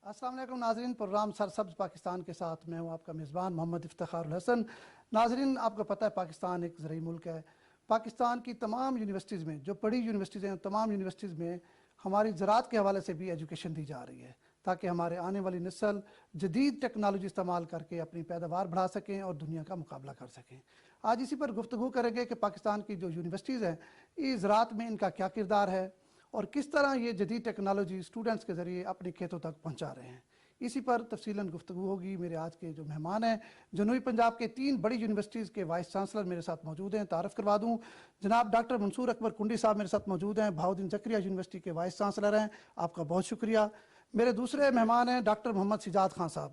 السلام علیکم ناظرین، پروگرام سرسبز پاکستان کے ساتھ میں ہوں آپ کا میزبان محمد افتخار الحسن۔ ناظرین، آپ کو پتہ ہے پاکستان ایک زرعی ملک ہے۔ پاکستان کی تمام یونیورسٹیز میں، جو بڑی یونیورسٹیز ہیں، تمام یونیورسٹیز میں ہماری زراعت کے حوالے سے بھی ایجوکیشن دی جا رہی ہے، تاکہ ہمارے آنے والی نسل جدید ٹیکنالوجی استعمال کر کے اپنی پیداوار بڑھا سکیں اور دنیا کا مقابلہ کر سکیں۔ آج اسی پر گفتگو کریں گے کہ پاکستان کی جو یونیورسٹیز ہیں، اس زراعت میں ان کا کیا کردار ہے اور کس طرح یہ جدید ٹیکنالوجی اسٹوڈنٹس کے ذریعے اپنے کھیتوں تک پہنچا رہے ہیں۔ اسی پر تفصیلاً گفتگو ہوگی۔ میرے آج کے جو مہمان ہیں، جنوبی پنجاب کے 3 بڑی یونیورسٹیز کے وائس چانسلر میرے ساتھ موجود ہیں۔ تعارف کروا دوں، جناب ڈاکٹر منصور اکبر کنڈی صاحب میرے ساتھ موجود ہیں، بہاؤالدین زکریا یونیورسٹی کے وائس چانسلر ہیں، آپ کا بہت شکریہ۔ میرے دوسرے مہمان ہیں ڈاکٹر محمد سجاد خان صاحب،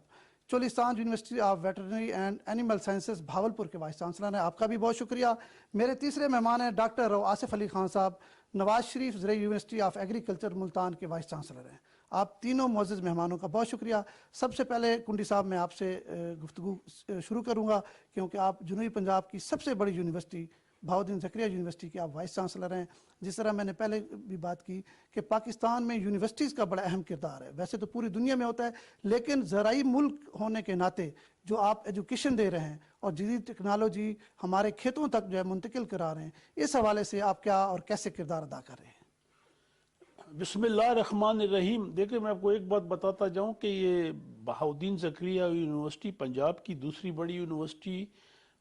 Cholistan university of veterinary and animal sciences Bahawalpur کے وائس چانسلر ہیں، آپ کا بھی بہت شکریہ۔ میرے تیسرے مہمان ہیں ڈاکٹر آصف علی خان صاحب، نواز شریف زرعی یونیورسٹی آف ایگریکلچر ملتان کے وائس چانسلر ہیں۔ آپ تینوں معزز مہمانوں کا بہت شکریہ۔ سب سے پہلے کنڈی صاحب میں آپ سے گفتگو شروع کروں گا، کیونکہ آپ جنوبی پنجاب کی سب سے بڑی یونیورسٹی بہاؤالدین زکریا یونیورسٹی کے آپ وائس چانسلر ہیں۔ جس طرح میں نے پہلے بھی بات کی کہ پاکستان میں یونیورسٹیز کا بڑا اہم کردار ہے، ویسے تو پوری دنیا میں ہوتا ہے، لیکن زرعی ملک ہونے کے ناطے جو آپ ایجوکیشن دے رہے ہیں اور جدید ٹیکنالوجی ہمارے کھیتوں تک جو ہے منتقل کرا رہے ہیں، اس حوالے سے آپ کیا اور کیسے کردار ادا کر رہے ہیں؟ بسم اللہ الرحمن الرحیم۔ دیکھیں، میں آپ کو ایک بات بتاتا جاؤں کہ یہ بہاؤالدین زکریا یونیورسٹی پنجاب کی دوسری بڑی یونیورسٹی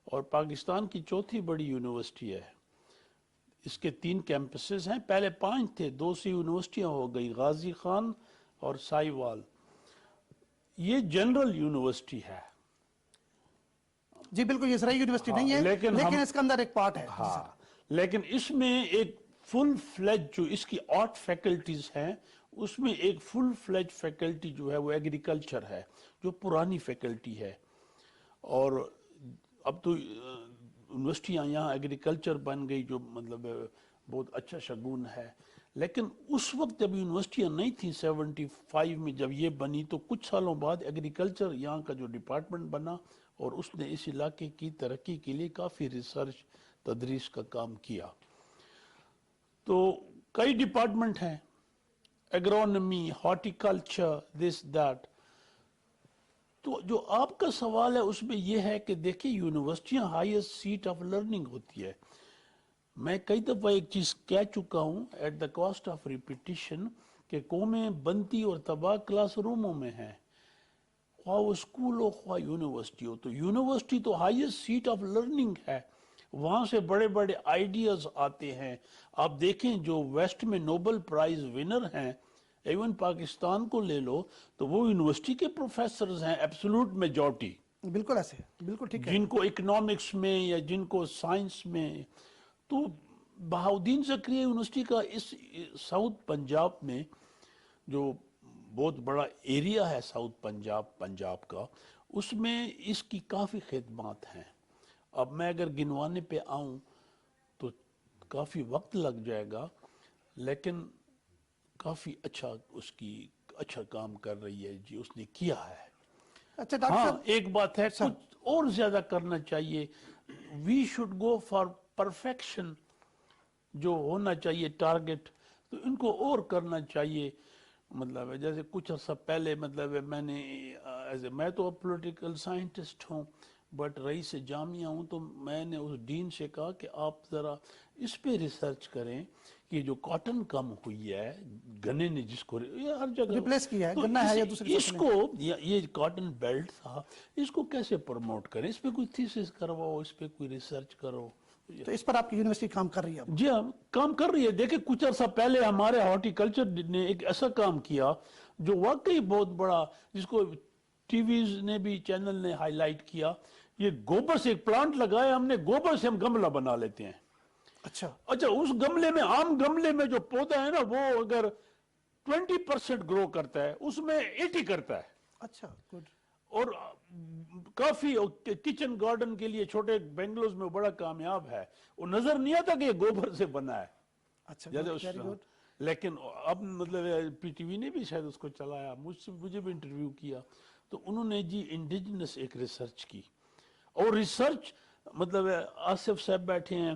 اور پاکستان کی چوتھی بڑی یونیورسٹی ہے۔ اس کے 3 کیمپسز ہیں، پہلے 5 تھے، 2 سے یونیورسٹیاں ہو گئی، غازی خان اور سائی وال۔ یہ جنرل یونیورسٹی ہے۔ جی بالکل، یہ زرعی یونیورسٹی نہیں ہے، لیکن اس کے اندر ایک پارٹ ہے۔ ہاں، لیکن اس میں ایک فل فلیج جو اس کی 8 فیکلٹیز ہیں، اس میں ایک فل فلیج فیکلٹی جو ہے وہ ایگریکلچر ہے، جو پرانی فیکلٹی ہے۔ اور اب تو یونیورسٹیاں یہاں ایگریکلچر بن گئی، جو مطلب بہت اچھا شگون ہے۔ لیکن اس وقت جب یونیورسٹیاں نہیں تھیں 75 میں جب یہ بنی، تو کچھ سالوں بعد ایگریکلچر یہاں کا جو ڈپارٹمنٹ بنا اور اس نے اس علاقے کی ترقی کے لیے کافی ریسرچ تدریس کا کام کیا۔ تو کئی ڈپارٹمنٹ ہیں، ایگرونومی، ہارٹیکلچر، دس دیٹ۔ تو جو آپ کا سوال ہے اس میں یہ ہے کہ دیکھیں، یونیورسٹیاں ہائیسٹ سیٹ آف لرننگ ہوتی ہے۔ میں کئی دفعہ ایک چیز کہہ چکا ہوں at the cost of repetition کہ قومیں بنتی اور تباہ کلاس روموں میں ہیں، خواہ وہ اسکول ہو خواہ یونیورسٹی ہو۔ تو یونیورسٹی تو ہائیسٹ سیٹ آف لرننگ ہے، وہاں سے بڑے بڑے آئیڈیاز آتے ہیں۔ آپ دیکھیں جو ویسٹ میں نوبل پرائز ونر ہیں، ایون پاکستان کو لے لو تو وہ یونیورسٹی کے پروفیسرز ہیں، ایبسولوٹ میجورٹی، بالکل ایسے، بالکل ٹھیک ہے۔ جن کو اکنامکس میں یا جن کو سائنس میں۔ تو بہاؤالدین زکریا یونیورسٹی کا اس ساؤتھ پنجاب میں جو بہت بڑا ایریا ہے، ساؤتھ پنجاب کا، اس میں اس کی کافی خدمات ہیں۔ اب میں اگر گنوانے پہ آؤں تو کافی وقت لگ جائے گا، لیکن کافی اچھا کام کر رہی ہے جی، اس نے کیا ہے۔ اچھا ڈاکٹر ہاں، صاحب، ایک بات ہے، کچھ اور زیادہ کرنا چاہیے۔ We should go for perfection, جو ہونا چاہیے ٹارگٹ، تو ان کو اور کرنا چاہیے۔ مطلب ہے جیسے کچھ عرصہ پہلے مطلب ہے میں تو پولیٹیکل سائنٹسٹ ہوں، بٹ رئیس جامعہ ہوں، تو میں نے اس ڈین سے کہا کہ آپ ذرا اس پہ ریسرچ کریں کہ جو کاٹن کم ہوئی ہے، گنے نے جس کو یہ ہر جگہ ریپلیس کیا ہے، تو گنا ہے یا دوسری اس فصلیں؟ کو یہ کاٹن بیلٹ تھا، اس کو کیسے پروموٹ کریں، اس پہ کوئی تھیسس کرواؤ، اس پہ کوئی ریسرچ کرو۔ تو اس پر آپ کی یونیورسٹی کام کر رہی ہے اب؟ جی ہاں، کام کر رہی ہے۔ دیکھیں، کچھ عرصہ پہلے ہمارے ہارٹیکلچر نے ایک ایسا کام کیا جو واقعی بہت بڑا، جس کو ٹی ویز نے بھی، چینل نے ہائی لائٹ کیا۔ یہ گوبر سے ایک پلانٹ لگایا ہم نے، گوبر سے ہم گملہ بنا لیتے ہیں۔ اچھا، اس گملے میں، عام گملے میں جو پودا ہے نا، وہ اگر 20% گرو کرتا ہے، اس میں 80 کرتا ہے۔ اچھا، گڈ۔ اور کافی کچن گارڈن کے لیے چھوٹے بنگلوز میں بڑا کامیاب ہے۔ وہ نظر نہیں آتا کہ یہ گوبر سے بنا ہے، اچھا، جیسے ویری گڈ۔ لیکن اب مطلب پی ٹی وی نے بھی شاید اس کو چلایا، مجھے بھی انٹرویو کیا، تو انہوں نے جی انڈیجنس ایک ریسرچ کی۔ اور ریسرچ مطلب آصف صاحب بیٹھے ہیں،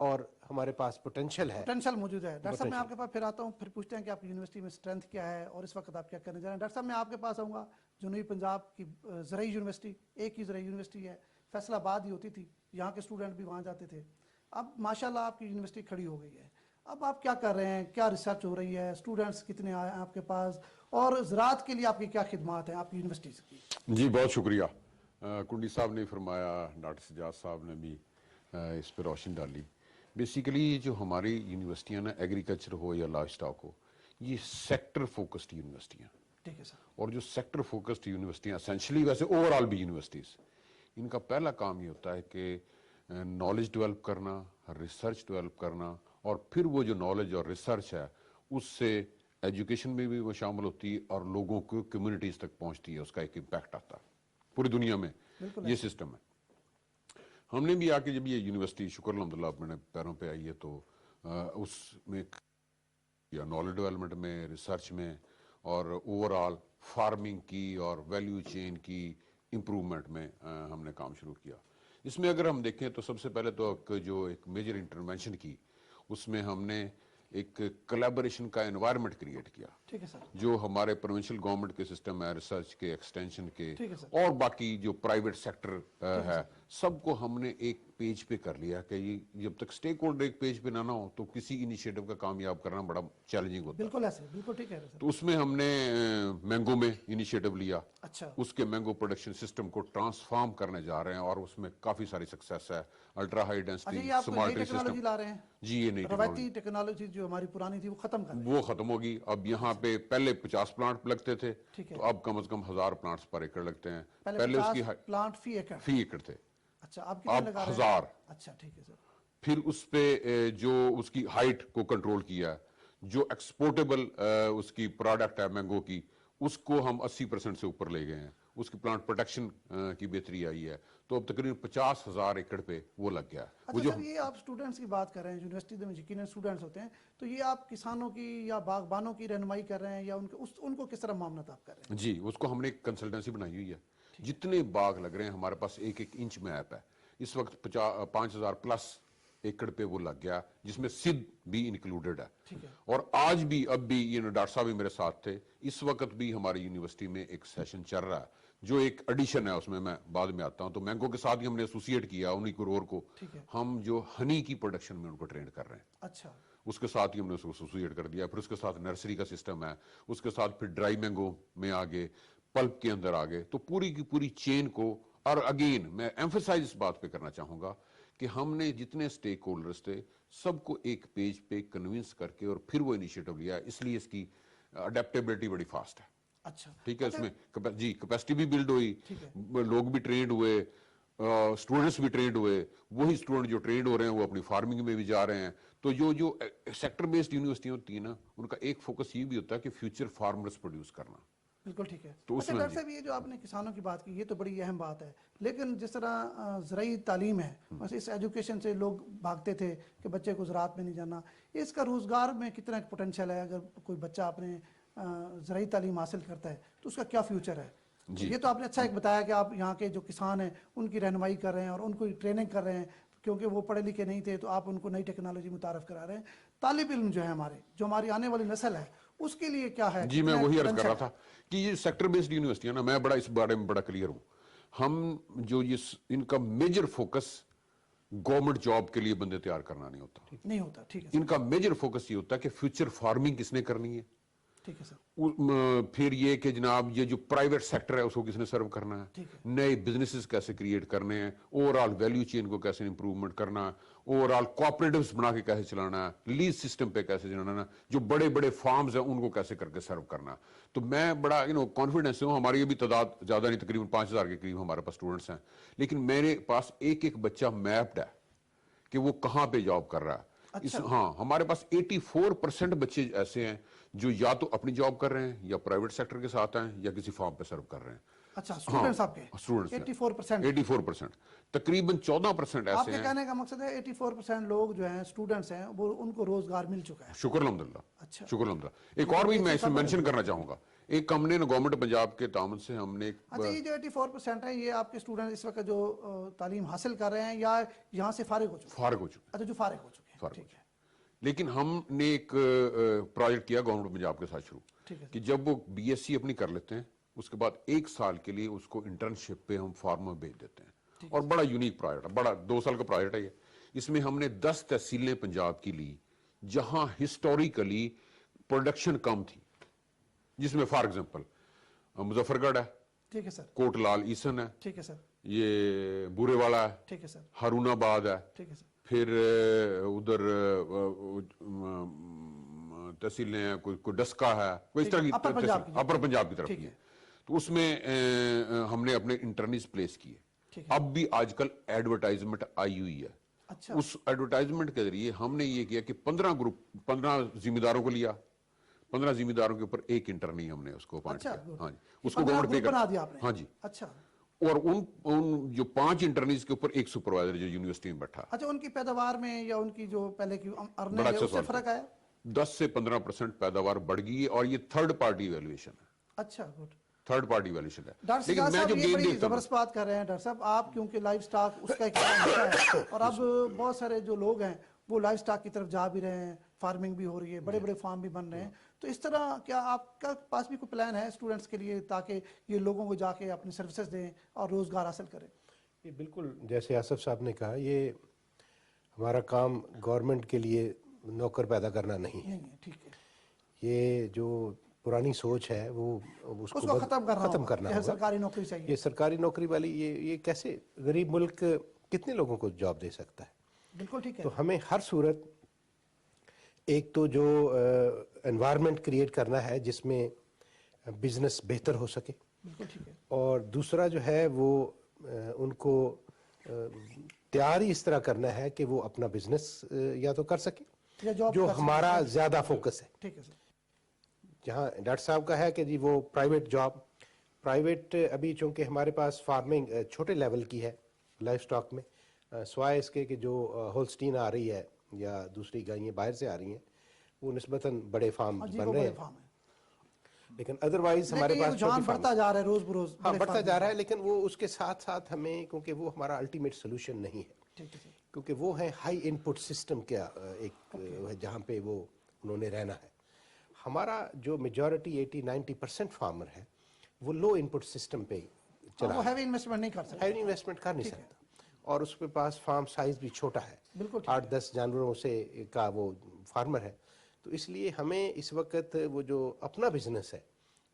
اور ہمارے پاس پوٹینشیل ہے. پوٹینشیل موجود ہے. ڈاکٹر صاحب میں آپ کے پاس پھر آتا ہوں, پھر پوچھتے ہیں کہ آپ کی یونیورسٹی میں اسٹرینتھ کیا ہے اور اس وقت آپ کیا کرنے جا رہے ہیں. ڈاکٹر صاحب میں آپ کے پاس آؤں گا. جنوبی پنجاب کی زرعی یونیورسٹی ایک ہی زرعی یونیورسٹی ہے, فیصل آباد ہی ہوتی تھی, یہاں کے اسٹوڈنٹ بھی وہاں جاتے تھے. اب ماشاءاللہ آپ کی یونیورسٹی کھڑی ہو گئی ہے. اب آپ کیا کر رہے ہیں, کیا ریسرچ ہو رہی ہے, اسٹوڈنٹس کتنے آئے ہیں آپ کے پاس, اور زراعت کے لیے آپ کی کیا خدمات ہیں آپ کی یونیورسٹی کی؟ جی بہت شکریہ. کنڈی صاحب نے فرمایا, ڈاکٹر سجاد صاحب نے بھی اس پہ روشنی ڈالی. بیسیکلی جو ہماری یونیورسٹیاں نا, ایگریکلچر ہو یا لائف اسٹاک ہو, یہ سیکٹر فوکسڈ یونیورسٹیاں. ٹھیک ہے سر. اور جو سیکٹر فوکسڈ یونیورسٹیاں اسینشلی, ویسے اوور آل بھی یونیورسٹیز, ان کا پہلا کام یہ ہوتا ہے کہ نالج ڈیولپ کرنا, ریسرچ ڈیولپ کرنا, اور پھر وہ جو نالج اور ریسرچ ہے اس سے ایجوکیشن میں بھی وہ شامل ہوتی ہے اور لوگوں کو کمیونٹیز تک پہنچتی ہے, اس کا ایک امپیکٹ آتا ہے. پوری دنیا میں یہ سسٹم ہے. ہم نے بھی آ کے جب یہ یونیورسٹی شکر الحمدللہ اپنے پیروں پہ آئی ہے, تو اس میں یا نالج ڈیولپمنٹ میں, ریسرچ میں, اور اوور آل فارمنگ کی اور ویلیو چین کی امپروومنٹ میں ہم نے کام شروع کیا. اس میں اگر ہم دیکھیں تو سب سے پہلے تو جو ایک میجر انٹرونشن کی, اس میں ہم نے ایک کولیبوریشن کا انوائرمنٹ کریٹ کیا. ٹھیک ہے سر. جو ہمارے پروونشل گورنمنٹ کے سسٹم ہے, ریسرچ کے, ایکسٹینشن کے, ٹھیک ہے سر. اور باقی جو پرائیویٹ سیکٹر ہے, سب کو ہم نے ایک پیج پہ کر لیا کہ یہ جب تک سٹیک ہولڈر ایک پیج پہ نہ ہو تو کسی انیشیٹو کا کامیاب کرنا بڑا چیلنجنگ ہوتا ہے. بالکل ایسے, بالکل ٹھیک ہے سر. تو اس میں ہم نے مینگو میں انیشیٹو لیا. اچھا. اس کے مینگو پروڈکشن سسٹم کو ٹرانسفارم کرنے جا رہے ہیں, اور اس میں کافی ساری سکسیس ہے. Ultra high density smart technology لا رہے ہیں. جی, یہ نہیں روایتی ٹیکنالوجی جو ہماری پرانی تھی وہ ختم کر رہے ہیں. وہ ختم ہوگی. اب یہاں پہ پہلے 50 پلانٹ لگتے تھے, تو اب کم از کم 1000 پلانٹس پر ایکڑ لگتے ہیں. پہلے اس کی پلانٹ فی ایکڑ تھے. اچھا, اب کتنے لگا رہے ہیں؟ 1000. اچھا ٹھیک ہے سر. پھر اس پہ جو اس کی ہائٹ کو کنٹرول کیا, جو ایکسپورٹیبل اس کی پروڈکٹ ہے مینگو کی, اس کو ہم 80% سے اوپر لے گئے ہیں. اس کی پلانٹ پروٹیکشن کی بہتری آئی ہے, تو اب تقریباً 50,000 ایکڑ پہ وہ لگ گیا. اچھا سر, یہ آپ اسٹوڈنٹس کی بات کر رہے ہیں, یونیورسٹی میں یقیناً اسٹوڈنٹس ہوتے ہیں, تو یہ آپ کسانوں کی یا باغبانوں کی رہنمائی کر رہے ہیں, یا ان کو کس طرح معاملات آپ کر رہے ہیں؟ جی, اس کو ہم نے ایک کنسلٹنسی بنائی ہوئی ہے. جتنے باغ لگ رہے ہیں ہمارے پاس 1 انچ میپ ہے. اس وقت 5000 پلس ایکڑ پہ وہ لگ گیا, جس میں سدھ بھی انکلوڈڈ ہے. اور آج بھی, اب بھی, یہ ڈاکٹر صاحب بھی میرے ساتھ تھے, اس وقت بھی ہماری یونیورسٹی میں ایک سیشن چل رہا ہے جو ایک ایڈیشن ہے, اس میں بعد میں آتا ہوں. تو مینگو کے ساتھ ہی ہم نے ایسوسیٹ کیا, انہی کرور کو ہم جو ہنی کی پروڈکشن میں ان کو ٹرین کر رہے ہیں. اچھا, اس کے ساتھ ہی ہم نے اس کو ایسوسیٹ کر دیا. پھر اس کے ساتھ نرسری کا سسٹم ہے, اس کے ساتھ پھر ڈرائی مینگو میں آگے, پلپ کے اندر آگے, تو پوری کی پوری چین کو. اور اگین میں ایمفسائز اس بات پہ کرنا چاہوں گا کہ ہم نے جتنے سٹیک ہولڈرز تھے سب کو ایک پیج پہ کنونس کر کے اور پھر وہ انیشیٹو لیا, اس لیے اس کی اڈیپٹیبلٹی بڑی فاسٹ ہے. اچھا ٹھیک ہے. اس میں جی کیپیسٹی بھی بلڈ ہوئی, لوگ بھی ٹرینڈ ہوئے, اسٹوڈنٹس بھی ٹرینڈ ہوئے. وہی اسٹوڈنٹ جو ٹرینڈ ہو رہے ہیں وہ اپنی فارمنگ میں بھی جا رہے ہیں. تو جو سیکٹر بیسڈ یونیورسٹی ہوتی ہیں نا, ان کا ایک فوکس یہ بھی ہوتا ہے کہ فیوچر فارمرز پروڈیوس کرنا. بالکل ٹھیک ہے. اچھا ڈاکٹر صاحب, یہ جو آپ نے کسانوں کی بات کی یہ تو بڑی اہم بات ہے, لیکن جس طرح زرعی تعلیم ہے, اس ایجوکیشن سے لوگ بھاگتے تھے کہ بچے کو زراعت میں نہیں جانا, اس کا روزگار میں کتنا پوٹینشیل ہے؟ اگر کوئی بچہ اپنے زرعی تعلیم حاصل کرتا ہے تو اس کا کیا فیوچر ہے؟ یہ تو آپ نے اچھا ایک بتایا کہ آپ یہاں کے جو کسان ہیں ان کی رہنمائی کر رہے ہیں اور ان کو ٹریننگ کر رہے ہیں, کیونکہ وہ پڑھے لکھے نہیں تھے, تو آپ ان کو نئی ٹیکنالوجی متعارف کرا رہے ہیں. طالب علم جو ہے ہمارے, جو ہماری آنے والی نسل ہے, اس کے لیے کیا ہے؟ جی, میں وہی عرض کر رہا تھا کہ یہ سیکٹر بیسڈ یونیورسٹی ہے نا, میں بڑا اس بارے میں بڑا کلیئر ہوں. ہم جو ان کا میجر فوکس گورنمنٹ جاب کے لیے بندے تیار کرنا نہیں ہوتا. ٹھیک ہے. ان کا میجر فوکس یہ ہوتا ہے کہ فیوچر فارمنگ کس نے کرنی ہے. ٹھیک ہے سر. پھر یہ کہ جناب یہ جو پرائیویٹ سیکٹر ہے اس کو کس نے سرو کرنا ہے, نئے بزنسز کیسے کریٹ کرنے ہیں, اوور آل ویلیو چین کو کیسے امپروومنٹ کرنا, اوور آل کوآپریٹیوز بنا کے کیسے چلانا ہے, لیز سسٹم پہ کیسے چلانا, جو بڑے بڑے فارمز ہیں ان کو کیسے کر کے سرو کرنا. تو میں بڑا کانفیڈنس ہوں. ہماری ابھی تعداد زیادہ نہیں, تقریباً 5000 کے قریب ہمارے پاس اسٹوڈنٹس ہیں, لیکن میرے پاس ایک بچہ میپڈ ہے کہ وہ کہاں پہ جاب کر رہا ہے. ہاں, ہمارے پاس 84% بچے ایسے ہیں جو یا تو اپنی جاب کر رہے ہیں یا پرائیویٹ سیکٹر کے ساتھ ہیں یا کسی فارم پہ سرو کر رہے ہیں. اچھا, اسٹوڈنٹس آپ کے 84%. تقریباً 14% ایسے ہیں. آپ کے کہنے کا مقصد ہے 84% لوگ جو ہیں اسٹوڈنٹس ہیں وہ ان کو روزگار مل چکا ہے. شکر الحمدللہ. اچھا, شکر الحمدللہ. ایک اور بھی میں اس میں مینشن کرنا چاہوں گا, ایک ہم نے گورنمنٹ پنجاب کے تعاون سے ہم نے اچھا یہ جو 84% ہیں یہ آپ کے اسٹوڈنٹ اس وقت جو تعلیم حاصل کر رہے ہیں یا یہاں سے فارغ ہو چکے ہیں؟ فارغ ہو چکے اچھا جو فارغ ہو چکے ہیں، ٹھیک ہے لیکن ہم نے ایک پروجیکٹ کیا گورنمنٹ پنجاب کے ساتھ شروع ٹھیک ہے کہ جب وہ بی ایس سی اپنی کر لیتے ہیں اس کے بعد 1 سال کے لیے اس کو انٹرنشپ پہ ہم فارمر بھیج دیتے ہیں، اور بڑا یونیک پروجیکٹ ہے، بڑا 2 سال کا پروجیکٹ ہے یہ. اس میں ہم نے 10 تحصیلیں پنجاب کی لی جہاں ہسٹوریکلی پروڈکشن کم تھی، جس میں فار ایگزامپل مظفر گڑھ ہے، ٹھیک ہے سر، کوٹ لال ایسن ہے، ٹھیک ہے سر، یہ بورے والا ہے، ٹھیک ہے سر، ہارون آباد ہے، ٹھیک ہے سر، پھر ادھر تحصیلیں ہیں، کوئی ڈسکا ہے، کوئی اس طرح کی اپر پنجاب کی، اپر پنجاب کی طرف ٹھیک کی. ہے، تو اس میں ہم نے اپنے انٹرنیز پلیس کیے. ٹھیک ہے، اب بھی آج کل ایڈورٹائزمنٹ آئی ہوئی ہے. اچھا اس ایڈورٹائزمنٹ کے ذریعے ہم نے یہ کیا کہ 15 ذمہ داروں کو لیا، 15 ذمہ داروں کے اوپر ایک انٹرنی ہم نے اس کو اپوائنٹ اچھا کیا. ہاں جی، اس کو گورنمنٹ پے بنا دیا آپ نے، ہاں جی. اچھا اور ان جو 5 انٹرنیز کے اوپر ایک سپروائزر جو یونیورسٹی میں بیٹھا. اچھا ان کی پیداوار میں یا ان کی جو پہلے کی ارننگ بڑا ہے اچھا اس سے سوال فرق آیا؟ 10 سے 15% پیداوار بڑھ گئی ہے، اور یہ تھرڈ پارٹی ایویلویشن ہے. اچھا گڈ. تھرڈ پارٹی ایویلویشن ہے. ڈاکٹر لیکن سجاد میں صاحب جو یہ گیم بڑی دیکھتا ہوں، زبردست بات کر رہے ہیں ڈاکٹر صاحب آپ، کیونکہ لائف سٹاک اس کا ایک حصہ ہے اور اب بہت سارے جو لوگ ہیں وہ لائف سٹاک کی طرف جا بھی رہے ہیں، فارمنگ بھی ہو رہی ہے، بڑے بڑے فارم بھی بن رہے ہیں. تو اس طرح کیا آپ کا پاس بھی کوئی پلان ہے اسٹوڈنٹس کے لیے تاکہ یہ لوگوں کو جا کے اپنی سروسز دیں اور روزگار حاصل کریں؟ یہ بالکل جیسے آصف صاحب نے کہا، یہ ہمارا کام گورنمنٹ کے لیے نوکر پیدا کرنا نہیں ہے. ٹھیک ہے، یہ جو پرانی سوچ ہے وہ اس کو ختم کرنا ہوگا. سرکاری نوکری چاہیے. یہ سرکاری نوکری والی یہ کیسے غریب ملک کتنے لوگوں کو جاب دے سکتا ہے؟ بالکل ٹھیک ہے. تو ہمیں ہر صورت ایک تو جو انوائرمنٹ کریٹ کرنا ہے جس میں بزنس بہتر ہو سکے، بالکل ٹھیک ہے. اور دوسرا جو ہے وہ ان کو تیاری اس طرح کرنا ہے کہ وہ اپنا بزنس یا تو کر سکے، جو ہمارا زیادہ فوکس ہے. ٹھیک ہے سر. جہاں ڈاکٹر صاحب کا ہے کہ جی وہ پرائیویٹ ابھی چونکہ ہمارے پاس فارمنگ چھوٹے لیول کی ہے لائف سٹاک میں، سوائے اس کے کہ جو ہولسٹین آ رہی ہے یا دوسری گائیں باہر سے آ رہی ہیں وہ نسبتاً بڑے فارم بن رہے ہیں، لیکن ادروائز ہمارے پاس رجحان بڑھتا جا رہا ہے روز بروز. ہاں بڑھتا جا رہا ہے، لیکن وہ اس کے ساتھ ساتھ ہمیں، کیونکہ وہ ہمارا الٹیمیٹ سولوشن نہیں ہے، کیونکہ وہ ہے ہائی ان پٹ سسٹم کا ایک جہاں پہ وہ انہوں نے رہنا ہے. ہمارا جو میجورٹی 80-90% فارمر ہے وہ لو ان پٹ سسٹم پہ چلا، وہ ہیوی انویسٹمنٹ نہیں کر سکتا، ہیوی انویسٹمنٹ کر نہیں سکتا، اور اس کے پاس فارم سائز بھی چھوٹا ہے، بالکل 8-10 جانوروں سے کا وہ فارمر ہے. تو اس لیے ہمیں اس وقت وہ جو اپنا بزنس ہے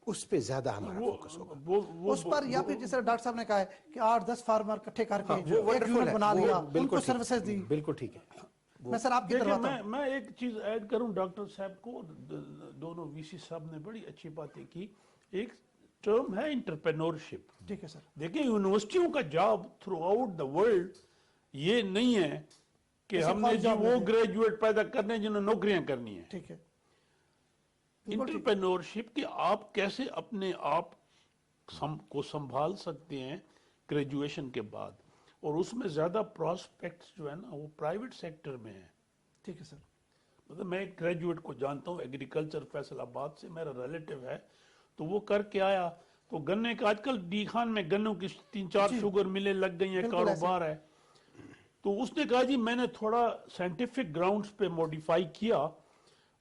اس پہ زیادہ ہمارا فوکس ہوگا اس پر، یا پھر جس طرح ڈاکٹر صاحب نے کہا ہے کہ 8-10 فارمر اکٹھے کر کے وہ ایک یونٹ بنا لیا، ان کو سروسز دی. بالکل ٹھیک ہے. میں سر آپ کی طرف آتا ہوں. میں ایک چیز ایڈ کروں ڈاکٹر صاحب کو، دونوں وی سی صاحب نے بڑی اچھی باتیں کی. ایک ٹرم ہے انٹرپرینورشپ. ٹھیک ہے سر. دیکھیں یونیورسٹیوں کا job through out the world یہ نہیں ہے کہ ہم نے جی وہ گریجویٹ پیدا کرنے جنہوں نے نوکریاں کرنی ہیں. ٹھیک ہے. انٹرپرینورشپ کہ آپ کیسے اپنے آپ کو سنبھال سکتے ہیں گریجویشن کے بعد، اور اس میں زیادہ پراسپیکٹس جو ہے نا وہ پرائیویٹ سیکٹر میں ہیں. ٹھیک ہے سر. مطلب میں ایک گریجویٹ کو جانتا ہوں ایگریکلچر فیصل آباد سے، میرا ریلیٹیو ہے، تو وہ کر کے آیا تو گنے کا آج کل ڈی خان میں گنوں کی 3-4 شوگر ملیں لگ گئی ہیں، کاروبار ہے. تو اس نے کہا جی میں نے تھوڑا سائنٹیفک گراؤنڈز پہ موڈیفائی کیا،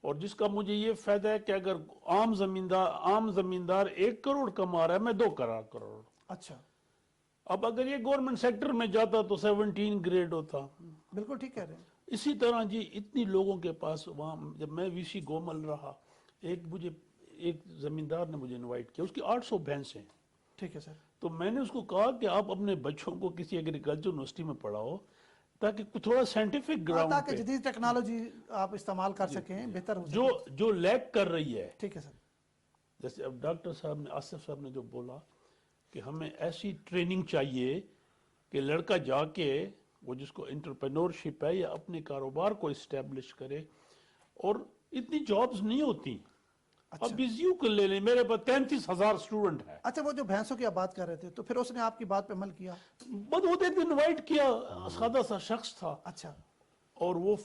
اور جس کا مجھے یہ فائدہ ہے کہ اگر عام زمیندار 1 کروڑ کما رہا ہے، میں 2 کروڑ. اچھا. اب اگر یہ گورنمنٹ سیکٹر میں جاتا تو 17 گریڈ ہوتا. بالکل ٹھیک کہہ رہے ہیں. اسی طرح جی اتنی لوگوں کے پاس وہاں، جب میں وی سی گومل رہا، ایک زمیندار نے مجھے انوائٹ کیا، اس کی 800 بھینس ہیں. ٹھیک ہے سر. تو میں نے اس کو کہا کہ آپ اپنے بچوں کو کسی ایگریکلچر یونیورسٹی میں پڑھاؤ تاکہ تھوڑا سائنٹیفک گراؤنڈ تاکہ جدید ٹیکنالوجی آپ استعمال کر سکیں، بہتر ہو سکے. جو لیک کر رہی ہے. ٹھیک ہے سر. جیسے اب ڈاکٹر صاحب نے، آصف صاحب نے جو بولا کہ ہمیں ایسی ٹریننگ چاہیے کہ لڑکا جا کے وہ جس کو انٹرپرینورشپ ہے یا اپنے کاروبار کو اسٹیبلش کرے، اور اتنی جابز نہیں ہوتی. اب بیزیو کو لے لیں، میرے پاس 33,000 اسٹوڈنٹ ہیں. اچھا وہ جو بھینسوں کی آپ بات کر رہے تھے تو پھر اس نے آپ کی بات پہ عمل کیا؟ بدھ انوائٹ کیا، سادہ سا شخص تھا. اچھا. اور وہ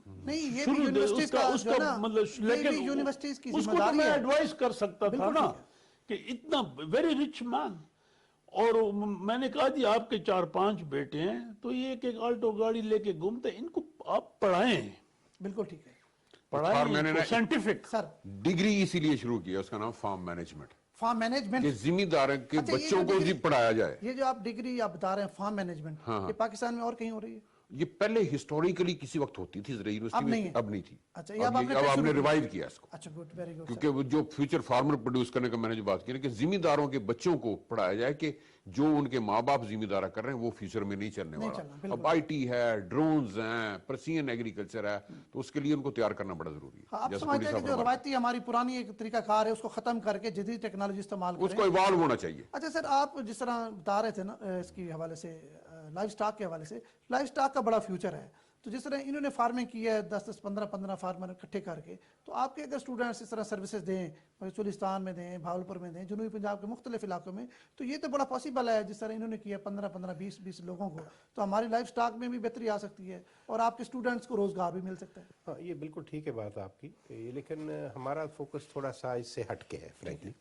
نہیں یہ بھی یونیورسٹیز کا جو ہے نا، مطلب یہ بھی یونیورسٹیز کی اس ذمہ کو تو داری میں ہے. ایڈوائز کر سکتا تھا نا کہ اتنا ویری رچ مین، اور میں نے کہا جی آپ کے 4-5 بیٹے ہیں تو یہ ایک آلٹو گاڑی لے کے گھومتے ہیں، ان کو آپ پڑھائیں، بالکل ٹھیک ہے پڑھائیں میں نے ان کو سائنٹیفک. سر. ڈگری اسی لیے شروع کیا، اس کا نام فارم مینجمنٹ، فارم مینجمنٹ، کہ ذمہ دار کے اچھا، یہ بچوں جو کو ڈگری- پڑھایا جائے. یہ جو آپ ڈگری آپ بتا رہے ہیں فارم مینجمنٹ، یہ پاکستان میں اور کہیں ہو رہی ہے؟ یہ پہلے ہسٹوریکلی کسی وقت ہوتی تھی زرعی اب یونیورسٹی نہیں میں، ہے. اب نہیں تھی. اچھا، یہ اب آپ نے اب ہم شروع نے کیا. ریوائو کیا اس کو، اچھا، گڈ، ویری گڈ. کیونکہ وہ جو فیوچر فارمر پروڈیوس کرنے کا میں نے جو بات کی نا، کہ ذمہ داروں کے بچوں کو پڑھایا جائے کہ جو ان کے ماں باپ ذمہ دارہ کر رہے ہیں وہ فیوچر میں نہیں چلنے نہیں والا. چلنا، بالکل. اب آئی ٹی ہے، ڈرونز ہیں، پرسین ایگریکلچر ہے، تو اس کے لیے ان کو تیار کرنا بڑا ضروری ہے. آپ جیسے سمجھتے ہیں پولیس کہ جو افراد، روایتی ہماری پرانی ایک طریقہ کار ہے اس کو ختم کر کے جدید ٹیکنالوجی استعمال اس کریں؟ کو ایوالو ہونا چاہیے. اچھا سر، آپ جس طرح بتا رہے تھے نا اس کی حوالے سے، لائف سٹاک کے حوالے سے، لائف سٹاک کا بڑا فیوچر ہے، تو جس طرح انہوں نے فارمنگ کی ہے 10-10 15-15 فارمر اکٹھے کر کے، تو آپ کے اگر اسٹوڈنٹس اس طرح سروسز دیں، چولستان میں دیں، بھاولپور میں دیں، جنوبی پنجاب کے مختلف علاقوں میں، تو یہ تو بڑا پاسبل ہے جس طرح انہوں نے کیا 15-15 20-20 لوگوں کو، تو ہماری لائف سٹاک میں بھی بہتری آ سکتی ہے اور آپ کے اسٹوڈنٹس کو روزگار بھی مل سکتا ہے. ہاں، یہ بالکل ٹھیک ہے بات آپ کی، لیکن ہمارا فوکس تھوڑا سا اس سے ہٹ کے ہے. فرینکلی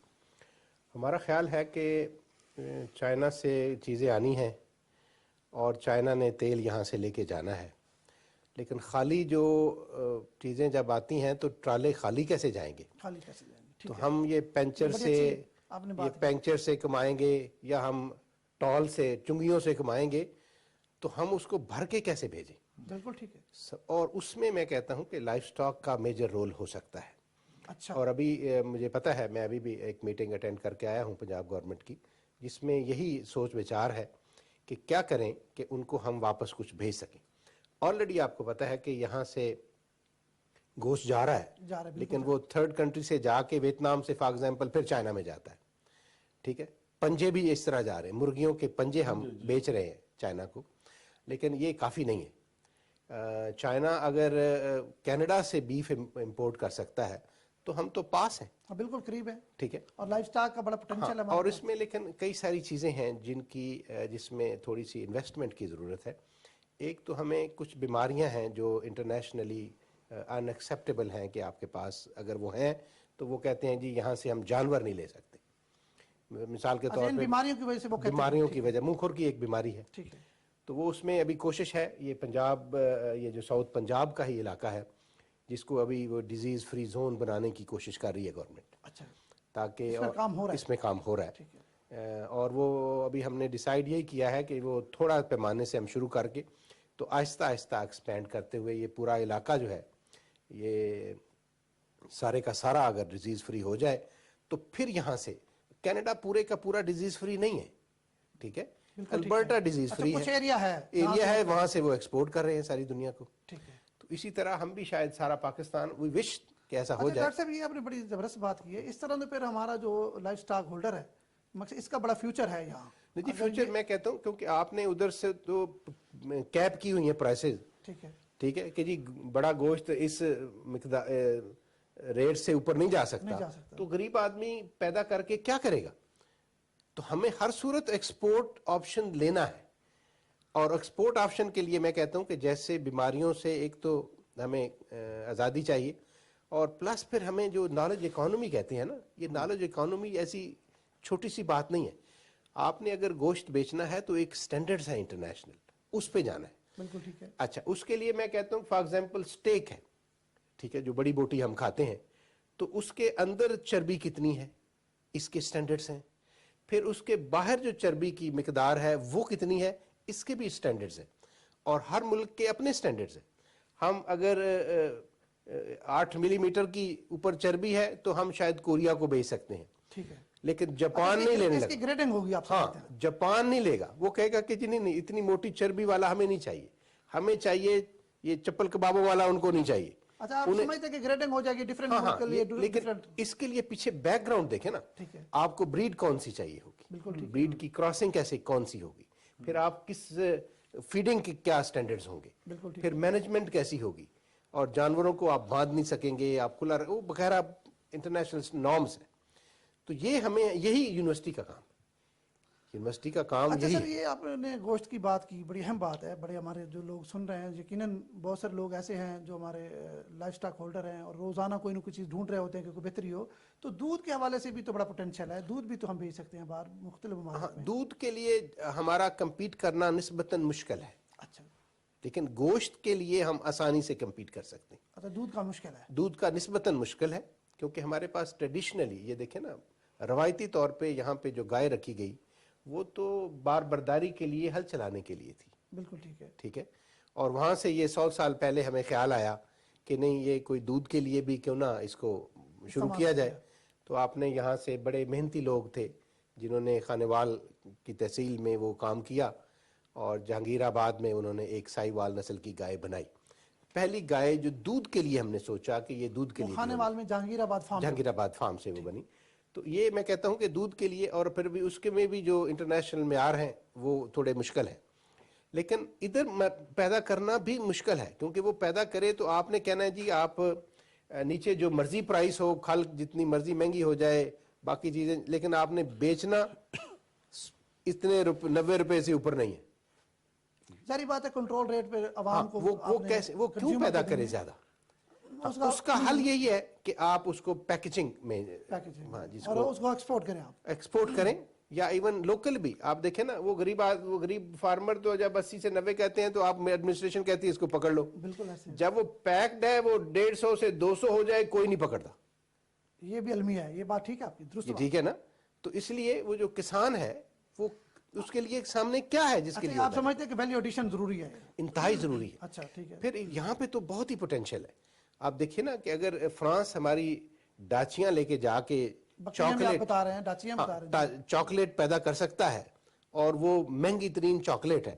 ہمارا خیال ہے کہ چائنا سے چیزیں آنی ہیں اور چائنا نے تیل یہاں سے لے کے جانا ہے، لیکن خالی جو چیزیں جب آتی ہیں تو ٹرالے خالی کیسے جائیں گے؟ خالی کیسے جائیں گے؟ تو ہم یہ پینچر بڑی سے اچھی آپ نے بات کی. پینچر سے کمائیں گے یا ہم ٹال سے چنگیوں سے کمائیں گے، تو ہم اس کو بھر کے کیسے بھیجیں؟ بالکل ٹھیک ہے. اور اس میں کہتا ہوں کہ لائف سٹاک کا میجر رول ہو سکتا ہے. اچھا، اور ابھی مجھے پتہ ہے، میں ابھی بھی ایک میٹنگ اٹینڈ کر کے آیا ہوں پنجاب گورنمنٹ کی، جس میں یہی سوچ وچار ہے کہ کیا کریں کہ ان کو ہم واپس کچھ بھیج سکیں. آلریڈی آپ کو پتہ ہے کہ یہاں سے گوشت جا رہا ہے، لیکن وہ تھرڈ کنٹری سے جا کے ویتنام سے فار ایگزامپل پھر چائنا میں جاتا ہے. ٹھیک ہے، پنجے بھی اس طرح جا رہے ہیں، مرغیوں کے پنجے ہم بیچ رہے ہیں چائنا کو، لیکن یہ کافی نہیں ہے. چائنا اگر کینیڈا سے بیف امپورٹ کر سکتا ہے تو ہم تو پاس ہیں، بالکل قریب ہے. ٹھیک ہے. اور لائف سٹاک کا بڑا پوٹینشیل ہے. اور اس میں لیکن کئی ساری چیزیں ہیں جس میں تھوڑی سی انویسٹمنٹ کی ضرورت ہے. ایک تو ہمیں کچھ بیماریاں ہیں جو انٹرنیشنلی ان ایکسیپٹیبل ہیں، کہ آپ کے پاس اگر وہ ہیں تو وہ کہتے ہیں جی یہاں سے ہم جانور نہیں لے سکتے. مثال کے طور پہ بیماریوں کی وجہ سے وہ کہتے ہیں. بیماریوں کی وجہ، منہ کھر کی ایک بیماری ہے. ٹھیک ہے. تو وہ اس میں ابھی کوشش ہے، یہ پنجاب، یہ جو ساؤتھ پنجاب کا ہی علاقہ ہے، جس کو ابھی وہ ڈیزیز فری زون بنانے کی کوشش کر رہی ہے گورنمنٹ، اچھا، تاکہ اس میں کام ہو رہا ہے. اس میں کام ہو رہا ٹھیک ہے. ہے. اور وہ ابھی ہم نے ڈیسائیڈ یہی کیا ہے کہ وہ تھوڑا پیمانے سے ہم شروع کر کے تو آہستہ آہستہ ایکسپینڈ کرتے ہوئے یہ پورا علاقہ جو ہے یہ سارے کا سارا اگر ڈیزیز فری ہو جائے تو پھر یہاں سے کینیڈا پورے کا پورا ڈیزیز فری نہیں ہے. ٹھیک ہے، البرٹا ڈیزیز فری کچھ ایریا ہے وہاں سے وہ ایکسپورٹ کر رہے ہیں ساری دنیا کو. ٹھیک ہے. تو اسی طرح ہم بھی شاید سارا پاکستان وی وش کہ ایسا ہو جائے. ڈاکٹر صاحب، یہ آپ نے بڑی زبردست بات کی ہے. اس طرح تو پھر ہمارا جو لائف سٹاک ہولڈر ہے، مقصد اس کا بڑا فیوچر ہے یہاں. جی فیوچر میں کہتا ہوں، کیونکہ آپ نے ادھر سے تو کیپ کی ہوئی ہیں پرائسز. ٹھیک ہے. ٹھیک ہے کہ جی بڑا گوشت اس مقدار ریٹ سے اوپر نہیں جا سکتا، تو غریب آدمی پیدا کر کے کیا کرے گا؟ تو ہمیں ہر صورت ایکسپورٹ آپشن لینا ہے. اور ایکسپورٹ آپشن کے لیے میں کہتا ہوں کہ جیسے بیماریوں سے ایک تو ہمیں آزادی چاہیے، اور پلس پھر ہمیں جو نالج اکانومی کہتے ہیں نا، یہ نالج اکانومی ایسی چھوٹی سی بات نہیں ہے. آپ نے اگر گوشت بیچنا ہے تو ایک سٹینڈرڈز ہے انٹرنیشنل، اس پہ جانا ہے. بالکل ٹھیک ہے. اچھا، اس کے لیے میں کہتا ہوں فار ایگزامپل سٹیک ہے، ٹھیک ہے، جو بڑی بوٹی ہم کھاتے ہیں، تو اس کے اندر چربی کتنی ہے، اس کے سٹینڈرڈز ہیں. پھر اس کے باہر جو چربی کی مقدار ہے وہ کتنی ہے، اس کے بھی سٹینڈرڈز ہیں. اور ہر ملک کے اپنے سٹینڈرڈز ہیں. ہم اگر 8 ملی میٹر کی اوپر چربی ہے تو ہم شاید کوریا کو بیچ سکتے ہیں. ٹھیک ہے. لیکن جاپان نہیں لینے لگا. اس کی گریڈنگ ہوگی آپ ہاں، جاپان نہیں لے گا. وہ کہے گا کہ جی نہیں، اتنی موٹی چربی والا ہمیں نہیں چاہیے، ہمیں چاہیے یہ چپل کبابوں والا، ان کو نہیں چاہیے. اچھا، آپ سمجھتے ہیں کہ گریڈنگ ہو جائے گی ڈیفرنٹ ملک کے لیے؟ لیکن اس کے لیے پیچھے بیک گراؤنڈ دیکھیں نا. ٹھیک ہے. آپ کو بریڈ کون سی چاہیے ہوگی، بریڈ کی کراسنگ کیسے کون سی ہوگی، پھر آپ کس فیڈنگ کے کیا سٹینڈرڈز ہوں گے، پھر مینجمنٹ کیسی ہوگی، اور جانوروں کو آپ باندھ نہیں سکیں گے، آپ کھلا وہ بغیرہ انٹرنیشنل نارمز ہیں. تو یہ ہمیں یہی یونیورسٹی کا کام ہے. یونیورسٹی کا کام اچھا یہی سر، ہے. یہ آپ نے گوشت کی بات کی، بڑی اہم بات ہے. بڑے ہمارے جو لوگ سن رہے ہیں، یقیناً بہت سارے لوگ ایسے ہیں جو ہمارے لائف سٹاک ہولڈر ہیں اور روزانہ کوئی نہ کوئی چیز ڈھونڈ رہے ہوتے ہیں کہ کوئی بہتری ہو. تو دودھ کے حوالے سے بھی تو بڑا پوٹینشیل ہے، دودھ بھی تو ہم بیچ سکتے ہیں باہر مختلف ممالک میں. دودھ کے لیے ہمارا کمپیٹ کرنا نسبتاً مشکل ہے، اچھا لیکن گوشت کے لیے ہم آسانی سے کمپیٹ کر سکتے ہیں. اچھا، دودھ کا مشکل ہے. دودھ کا نسبتاً مشکل ہے کیونکہ ہمارے پاس ٹریڈیشنلی یہ دیکھیں نا، روایتی طور پہ یہاں پہ جو گائے رکھی گئی وہ تو بار برداری کے لیے، ہل چلانے کے لیے تھی. بالکل ٹھیک ہے. ٹھیک ہے. اور وہاں سے یہ 100 سال پہلے ہمیں خیال آیا کہ نہیں، یہ کوئی دودھ کے لیے بھی کیوں نہ اس کو شروع کیا جائے. تو آپ نے یہاں سے بڑے محنتی لوگ تھے جنہوں نے خانوال کی تحصیل میں وہ کام کیا اور جہانگیر آباد میں انہوں نے ایک سائی وال نسل کی گائے بنائی. پہلی گائے جو دودھ کے لیے ہم نے سوچا کہ یہ دودھ کے لیے خانے وال میں جہانگیر آباد فارم. جہانگیر آباد فارم سے وہ بنی. تو یہ میں کہتا ہوں کہ دودھ کے لیے، اور پھر بھی اس کے میں بھی جو انٹرنیشنل معیار ہیں وہ تھوڑے مشکل ہیں. لیکن ادھر پیدا کرنا بھی مشکل ہے کیونکہ وہ پیدا کرے تو آپ نے کہنا ہے جی آپ نیچے جو مرضی پرائس ہو، کھل جتنی مرضی مہنگی ہو جائے باقی چیزیں، لیکن آپ نے بیچنا اتنے 90 روپے سے اوپر نہیں ہے. ظاہری بات ہے کنٹرول ریٹ پہ عوام کو وہ کیسے، وہ کیوں پیدا کرے زیادہ؟ اس کا حل یہی ہے کہ آپ اس کو پیکیجنگ میں اور اس کو ایکسپورٹ کریں، آپ ایکسپورٹ کریں، یا ایون لوکل بھی. آپ دیکھیں نا، وہ غریب فارمر تو جب 80 سے 90 کہتے ہیں تو آپ ایڈمنسٹریشن کہتی ہے اس کو پکڑ لو. بالکل ایسے. جب وہ پیکڈ ہے وہ 150 سے 200 ہو جائے کوئی نہیں پکڑتا. یہ بھی المیہ ہے، یہ بات ٹھیک ہے آپ کی، درست. ٹھیک ہے نا. تو اس لیے وہ جو کسان ہے وہ اس کے لیے سامنے کیا ہے جس کے لیے آپ سمجھتے ہیں کہ ویلیو ایڈیشن ضروری ہے؟ انتہائی ضروری ہے. اچھا ٹھیک ہے. پھر یہاں پہ تو بہت ہی پوٹینشیل ہے. آپ دیکھیں نا کہ اگر فرانس ہماری ڈاچیاں لے کے جا کے چاکلیٹ پیدا کر سکتا ہے اور وہ مہنگی ترین چاکلیٹ ہے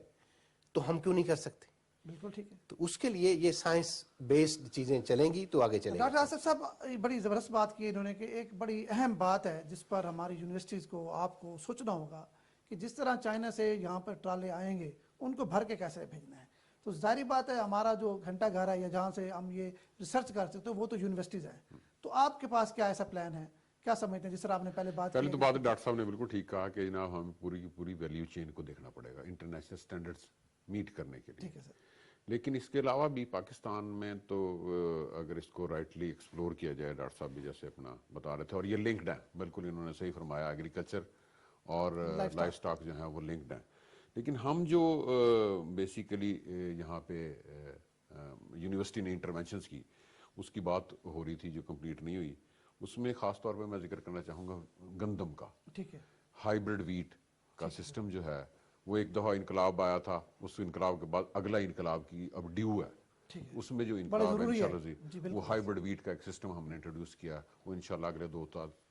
تو ہم کیوں نہیں کر سکتے؟ بالکل ٹھیک ہے. تو اس کے لیے یہ سائنس بیسڈ چیزیں چلیں گی تو آگے چلیں گی. ڈاکٹر آصف صاحب بڑی زبردست بات کی انہوں نے کہ ایک بڑی اہم بات ہے جس پر ہماری یونیورسٹیز کو، آپ کو سوچنا ہوگا کہ جس طرح چائنا سے یہاں پر ٹرالے آئیں گے ان کو بھر کے کیسے بھیجنا ہے. تو ظاہری بات ہے ہمارا جو گھنٹہ گھر ہے یا جہاں سے ہم یہ ریسرچ کر سکتے ہیں وہ تو یونیورسٹیز ہیں. تو آپ کے پاس کیا ایسا پلان ہے، کیا سمجھتے ہیں جس طرح آپ نے پہلے بات کی؟ پہلے تو بات ڈاکٹر صاحب نے بالکل ٹھیک کہا کہ جناب ہمیں پوری کی پوری ویلیو چین کو دیکھنا پڑے گا انٹرنیشنل سٹینڈرڈز میٹ کرنے کے لیے. ٹھیک ہے سر. لیکن اس کے علاوہ بھی پاکستان میں تو اگر اس کو رائٹلی ایکسپلور کیا جائے، ڈاکٹر صاحب بھی جیسے اپنا بتا رہے تھے، اور یہ لنکڈ ہیں، بالکل انہوں نے صحیح فرمایا، ایگریکلچر اور لائف سٹاک جو ہیں وہ لنکڈ ہیں. لیکن ہم جو بیسیکلی یہاں پہ یونیورسٹی نے انٹرونشنز کی، اس کی بات ہو رہی تھی جو کمپلیٹ نہیں ہوئی، اس میں خاص طور پہ میں ذکر کرنا چاہوں گا گندم کا. ٹھیک ہے. ہائیبرڈ ویٹ کا سسٹم جو ہے وہ ایک دفعہ انقلاب آیا تھا، اس انقلاب کے بعد اگلا انقلاب کی اب ڈیو ہے. اس میں جو انقلاب ہے انشاءاللہ وہ ہائیبرڈ ویٹ کا ایک سسٹم ہم نے انٹروڈیوس کیا، وہ انشاءاللہ اگلے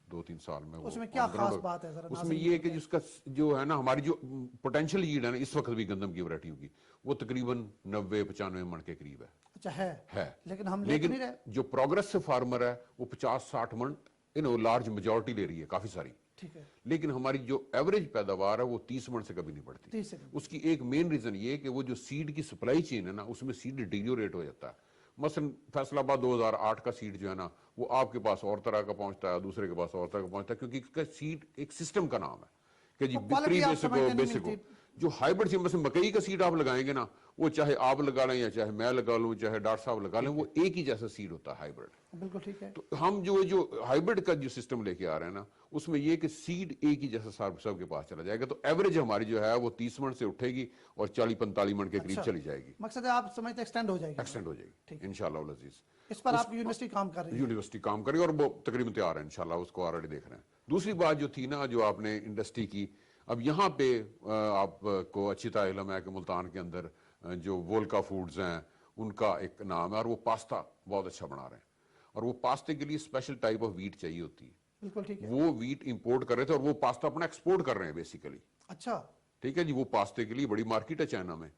2-3 سال میں اس میں کیا خاص بات ہے ذرا؟ اس میں یہ ہے کہ جس کا جو ہے نا ہماری جو پوٹینشیل ییلڈ ہے نا اس وقت بھی گندم کی ورائٹیوں کی، وہ تقریباً 90-95 من کے قریب ہے. اچھا ہے. لیکن ہم لیکن جو پروگریسو فارمر ہے وہ 50-60 من لارج میجورٹی لے رہی ہے، کافی ساری. ٹھیک ہے. لیکن ہماری جو ایوریج پیداوار ہے وہ 30 من سے کبھی نہیں بڑھتی. اس کی ایک مین ریزن یہ ہے کہ وہ جو سیڈ کی سپلائی چین ہے نا اس میں سیڈ ڈیلیوریٹ ہو جاتا ہے. مثلا فیصل آباد 2008 کا سیڈ جو ہے نا وہ آپ کے پاس اور طرح کا پہنچتا ہے، دوسرے کے پاس اور طرح کا پہنچتا ہے، کیونکہ اس کا سیڈ ایک سسٹم کا نام ہے کہ جی بیسک ہو. جو ہائیبرڈ سیڈ مثلا مکئی کا سیڈ آپ لگائیں گے نا، وہ چاہے آپ لگا لیں یا چاہے میں لگا لوں چاہے ڈاکٹر صاحب لگا لیں، وہ ایک ہی جیسا سیڈ ہوتا ہے ہائیبرڈ. بالکل ٹھیک ہے. تو ہم جو ہائیبرڈ کا جو سسٹم لے کے آ رہے ہیں نا اس میں یہ کہ سیڈ ایک ہی جیسا سب کے پاس چلا جائے گا، تو ایوریج ہماری جو ہے وہ 30 من سے اٹھے گی اور 40-45 من کے قریب چلی جائے گی. مقصد ہے آپ سمجھتے ایکسٹینڈ ہو جائے گی؟ ایکسٹینڈ ہو جائے گی انشاءاللہ العزیز. اس پر آپ کی یونیورسٹی کام کر رہی ہے؟ یونیورسٹی کام کرے اور وہ تقریباً تیار ہے انشاءاللہ، اس کو آلریڈی دیکھ رہے ہیں. دوسری بات جو تھی نا جو آپ نے انڈسٹری کی، اب یہاں پہ آپ کو اچھی طرح علم ہے کہ ملتان کے اندر جو وولکا فوڈز ہیں ان کا ایک نام ہے اور وہ پاستا بہت اچھا بنا رہے ہیں، اور وہ پاستے کے لیے اسپیشل ٹائپ آف ویٹ چاہیے ہوتی ہے. بالکل ٹھیک ہے. وہ ویٹ امپورٹ کر رہے تھے اور وہ پاستا اپنا ایکسپورٹ کر رہے ہیں بیسیکلی. اچھا ٹھیک ہے جی. وہ پاستے کے لیے بڑی مارکیٹ ہے چائنا میں.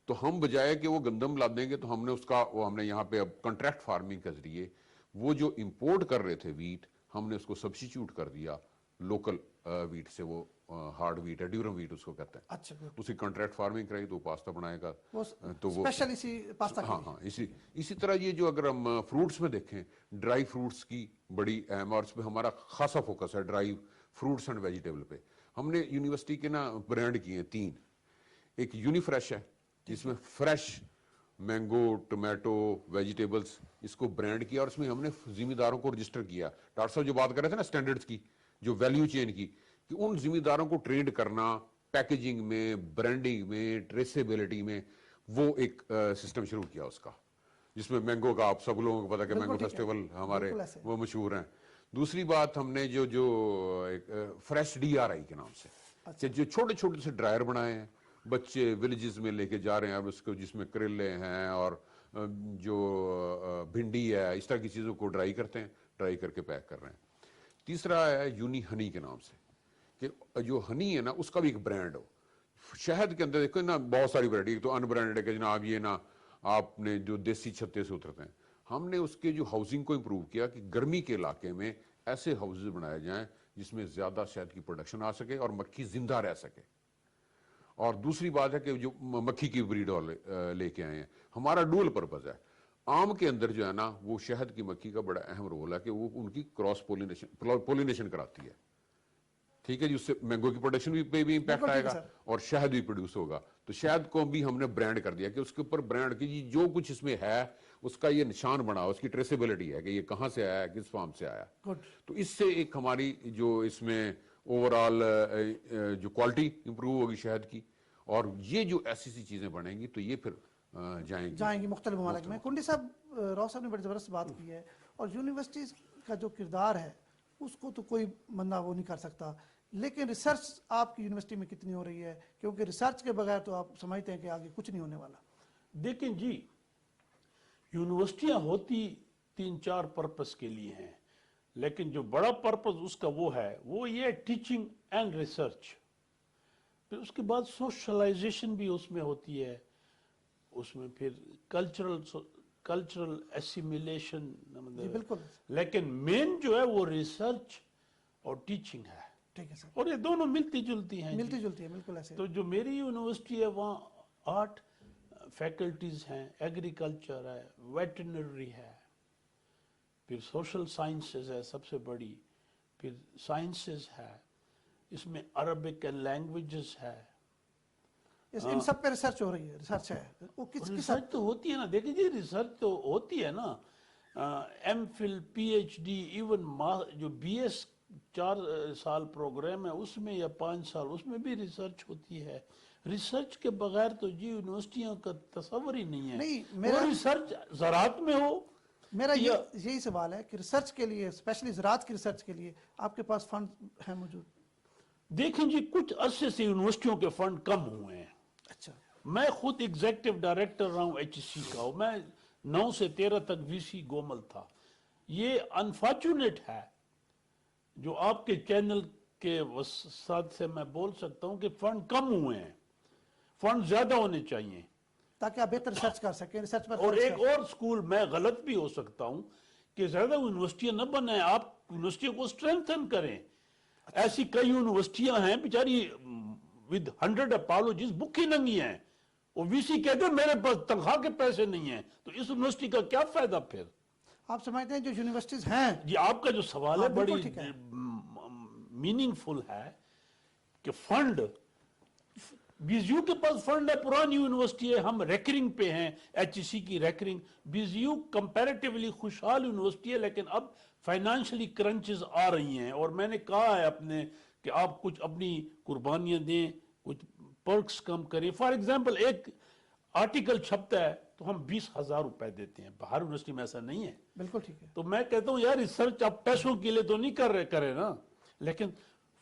تو ہم بجائے کہ وہ گندم لا دیں گے تو ہم نے اس کا ہم نے یہاں پہ اب کنٹریکٹ فارمنگ کے ذریعے وہ جو امپورٹ کر رہے تھے ویٹ، ہم نے اس کو سبسٹیچیوٹ کر دیا لوکل ویٹ سے. وہ ہارڈ ویٹ ہے، ڈیورم ویٹ اس کو کہتے ہیں. اچھا. اسی کنٹریکٹ فارمنگ کرائی تو پاستا بنائے گا. تو وہ اسپیشل اسی پاستا ہاں اسی طرح یہ جو اگر ہم فروٹس میں دیکھیں، ڈرائی فروٹس کی بڑی اہم، اور اس پہ ہمارا خاصا فوکس ہے ڈرائی فروٹس اینڈ ویجیٹیبل پہ. ہم نے یونیورسٹی کے نا برانڈ کیے ہیں 3. ایک یونیفریش ہے جس میں فریش مینگو, ٹومیٹو, ویجیٹیبلس اس کو برانڈ کیا, اور اس میں ہم نے ذمہ داروں کو رجسٹر کیا. ڈاکٹر صاحب جو بات کر رہے تھے نا اسٹینڈرڈس کی, جو ویلیو چین کی, کہ ان ذمہ داروں کو ٹرینڈ کرنا پیکیجنگ میں, برانڈنگ میں, ٹریسیبلٹی میں, وہ ایک سسٹم شروع کیا اس کا, جس میں مینگو کا آپ سب لوگوں کو پتا کہ مینگو فیسٹیول ہمارے وہ مشہور ہیں. دوسری بات ہم نے جو فریش DRI کے نام سے, کہ جو چھوٹے چھوٹے سے ڈرائر بنائے ہیں, بچے ولیجز میں لے کے جا رہے ہیں اب اس کو, جس میں کریلے ہیں اور جو بھنڈی ہے, اس طرح کی چیزوں کو ڈرائی کرتے ہیں, ڈرائی کر کے پیک کر رہے ہیں. تیسرا ہے یونی ہنی کے نام سے, کہ جو ہنی ہے نا اس کا بھی ایک برانڈ ہو. شہد کے اندر دیکھو نا بہت ساری ورائٹی, تو ان برانڈڈ ہے کہ جناب یہ نا آپ نے جو دیسی چھتے سے اترتے ہیں. ہم نے اس کے جو ہاؤسنگ کو امپروو کیا کہ گرمی کے علاقے میں ایسے ہاؤسز بنائے جائیں جس میں زیادہ شہد کی پروڈکشن آ سکے اور مکھی زندہ رہ سکے. اور دوسری بات ہے کہ جو مکھی کی بریڈ لے کے آئے ہیں, ہمارا ڈول پرپز ہے. آم کے اندر جو ہے نا وہ شہد کی مکھی کا بڑا اہم رول ہے کہ وہ ان کی کراس پولینیشن کراتی ہے. ٹھیک ہے جی, اس سے مینگو کی پروڈکشن پہ بھی امپیکٹ آئے گا اور شہد بھی پروڈیوس ہوگا. تو شہد کو بھی ہم نے برانڈ کر دیا کہ اس کے اوپر برانڈ کی جی جو کچھ اس میں ہے اس کا یہ نشان بنا, اس کی ٹریسیبلٹی ہے کہ یہ کہاں سے آیا ہے, کس فارم سے آیا. تو اس سے ایک ہماری جو اس میں اوور آل جو کوالٹی امپروو ہوگی شہد کی, اور یہ جو ایسی سی چیزیں بنیں گی تو یہ پھر جائیں گی مختلف ممالک میں. کنڈی صاحب, راؤ صاحب نے بڑی زبردست بات کی ہے, اور یونیورسٹیز کا جو کردار ہے اس کو تو کوئی بندہ وہ نہیں کر سکتا, لیکن ریسرچ آپ کی یونیورسٹی میں کتنی ہو رہی ہے, کیونکہ ریسرچ کے بغیر تو آپ سمجھتے ہیں کہ آگے کچھ نہیں ہونے والا. دیکھیں جی, یونیورسٹیاں ہوتی 3-4 پرپس کے لیے ہیں, لیکن جو بڑا پرپس اس کا وہ ہے, وہ یہ ٹیچنگ اینڈ ریسرچ. پھر اس کے بعد سوشلائزیشن بھی اس میں ہوتی ہے, اس میں پھر کلچرل ایسیمیلیشن, بالکل, لیکن مین جو ہے وہ ریسرچ اور ٹیچنگ ہے. ٹھیک ہے سر, اور یہ دونوں ملتی جلتی ہیں. ملتی جلتی ہے, بالکل ایسے. تو جو میری یونیورسٹی ہے وہاں 8 فیکلٹیز ہیں, ایگریکلچر ہے, ویٹرنری ہے, پھر سوشل سائنسز ہے سب سے بڑی, پھر سائنسز ہے, اس میں عربک اینڈ لینگویجز ہے. ان سب پہ ریسرچ ہو رہی ہے, ریسرچ ہے, وہ کس ریسرچ تو ہوتی ہے نا. دیکھیں جی, ریسرچ تو ہوتی ہے نا, M Phil, P H D, even جو BS 4 سال پروگرام ہے اس میں یا 5 سال, اس میں بھی ریسرچ ہوتی ہے. ریسرچ کے بغیر تو جی یونیورسٹیوں کا تصور ہی نہیں ہے. وہ ریسرچ زراعت میں ہو. میرا یہی سوال ہے کہ ریسرچ کے لیے, اسپیشلی زراعت کی ریسرچ کے لیے آپ کے پاس فنڈ ہیں موجود؟ دیکھیں جی, کچھ عرصے سے یونیورسٹیوں کے فنڈ کم ہوئے ہیں. اچھا, میں خود ایگزیکٹو ڈائریکٹر رہا ہوں HEC کا, میں 9 سے 13 تک VC گومل تھا. یہ انفارچونیٹ ہے, جو آپ کے چینل کے وسعت سے میں بول سکتا ہوں کہ فنڈ کم ہوئے ہیں. فنڈ زیادہ ہونے چاہیے تاکہ آپ بہتر ریسرچ کر سکیں. ریسرچ پر اور ایک اور سکول, میں غلط بھی ہو سکتا ہوں, کہ زیادہ یونیورسٹیاں نہ بنائیں, آپ یونیورسٹیوں کو اسٹرینتھن کریں. ایسی کئی یونیورسٹیاں ہیں بیچاری with 100 apologies بھوکی ننگی ہیں, اور VC کہتے ہیں میرے پاس تنخواہ کے پیسے نہیں ہیں, تو اس یونیورسٹی کا کیا فائدہ پھر؟ آپ سمجھتے ہیں جو یونیورسٹیز ہیں, جی آپ کا جو سوال ہے بڑی میننگ فل ہے, کہ فنڈ BZU کے پاس فنڈ ہے, پرانی یونیورسٹی ہے, ہم ریکرنگ پہ ہیں, HEC کی ریکرنگ. BZU کمپیریٹیولی خوشحال یونیورسٹی ہے, لیکن اب فائنانشلی کرنچز آ رہی ہیں, اور میں نے کہا ہے اپنے کہ آپ کچھ اپنی قربانیاں دیں, کچھ پرکس کم کریں. فار ایگزامپل, ایک آرٹیکل چھپتا ہے تو ہم 20,000 روپے دیتے ہیں, باہر یونیورسٹی میں ایسا نہیں ہے. بالکل ٹھیک ہے. تو میں کہتا ہوں یار ریسرچ آپ پیسوں کے لیے تو نہیں کرے نا, لیکن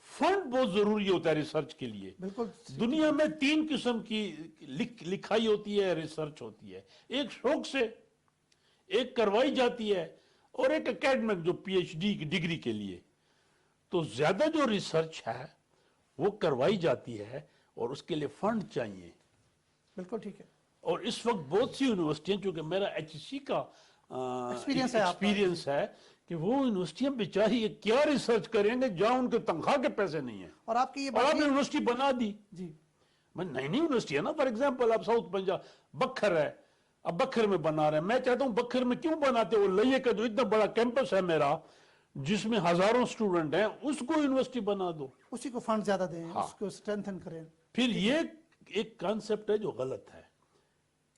فنڈ بہت ضروری ہوتا ہے ریسرچ کے لیے. بالکل. دنیا میں 3 قسم کی لکھائی ہوتی ہے, ریسرچ ہوتی ہے. ایک شوق سے, ایک کروائی جاتی ہے, اور ایک اکیڈمک جو PhD کی ڈگری کے لیے. تو زیادہ جو ریسرچ ہے وہ کروائی جاتی ہے, اور اس کے لیے فنڈ چاہیے. بالکل ٹھیک ہے. اور اس وقت بہت سی یونیورسٹیاں, چونکہ میرا HEC کا ایکسپیرینس ہے, کہ وہ یونیورسٹیاں بیچاری کیا ریسرچ کریں گے جہاں ان کے تنخواہ کے پیسے نہیں ہیں. اور آپ کی یہ بات, آپ نے یونیورسٹی بنا دی. جی, میں نئی یونیورسٹی ہے نا, فار ایگزامپل آپ ساؤتھ پنجاب بکھر ہے, اب بکھر میں بنا رہے ہیں. میں چاہتا ہوں بکھر میں کیوں بناتے, وہ لئیے کا جو اتنا بڑا کیمپس ہے میرا, جس میں ہزاروں اسٹوڈنٹ ہیں اس کو یونیورسٹی بنا دو. اسی کو فنڈ زیادہ دیں, اس کو اسٹرینتھن کریں. پھر یہ ایک کانسیپٹ ہے جو غلط ہے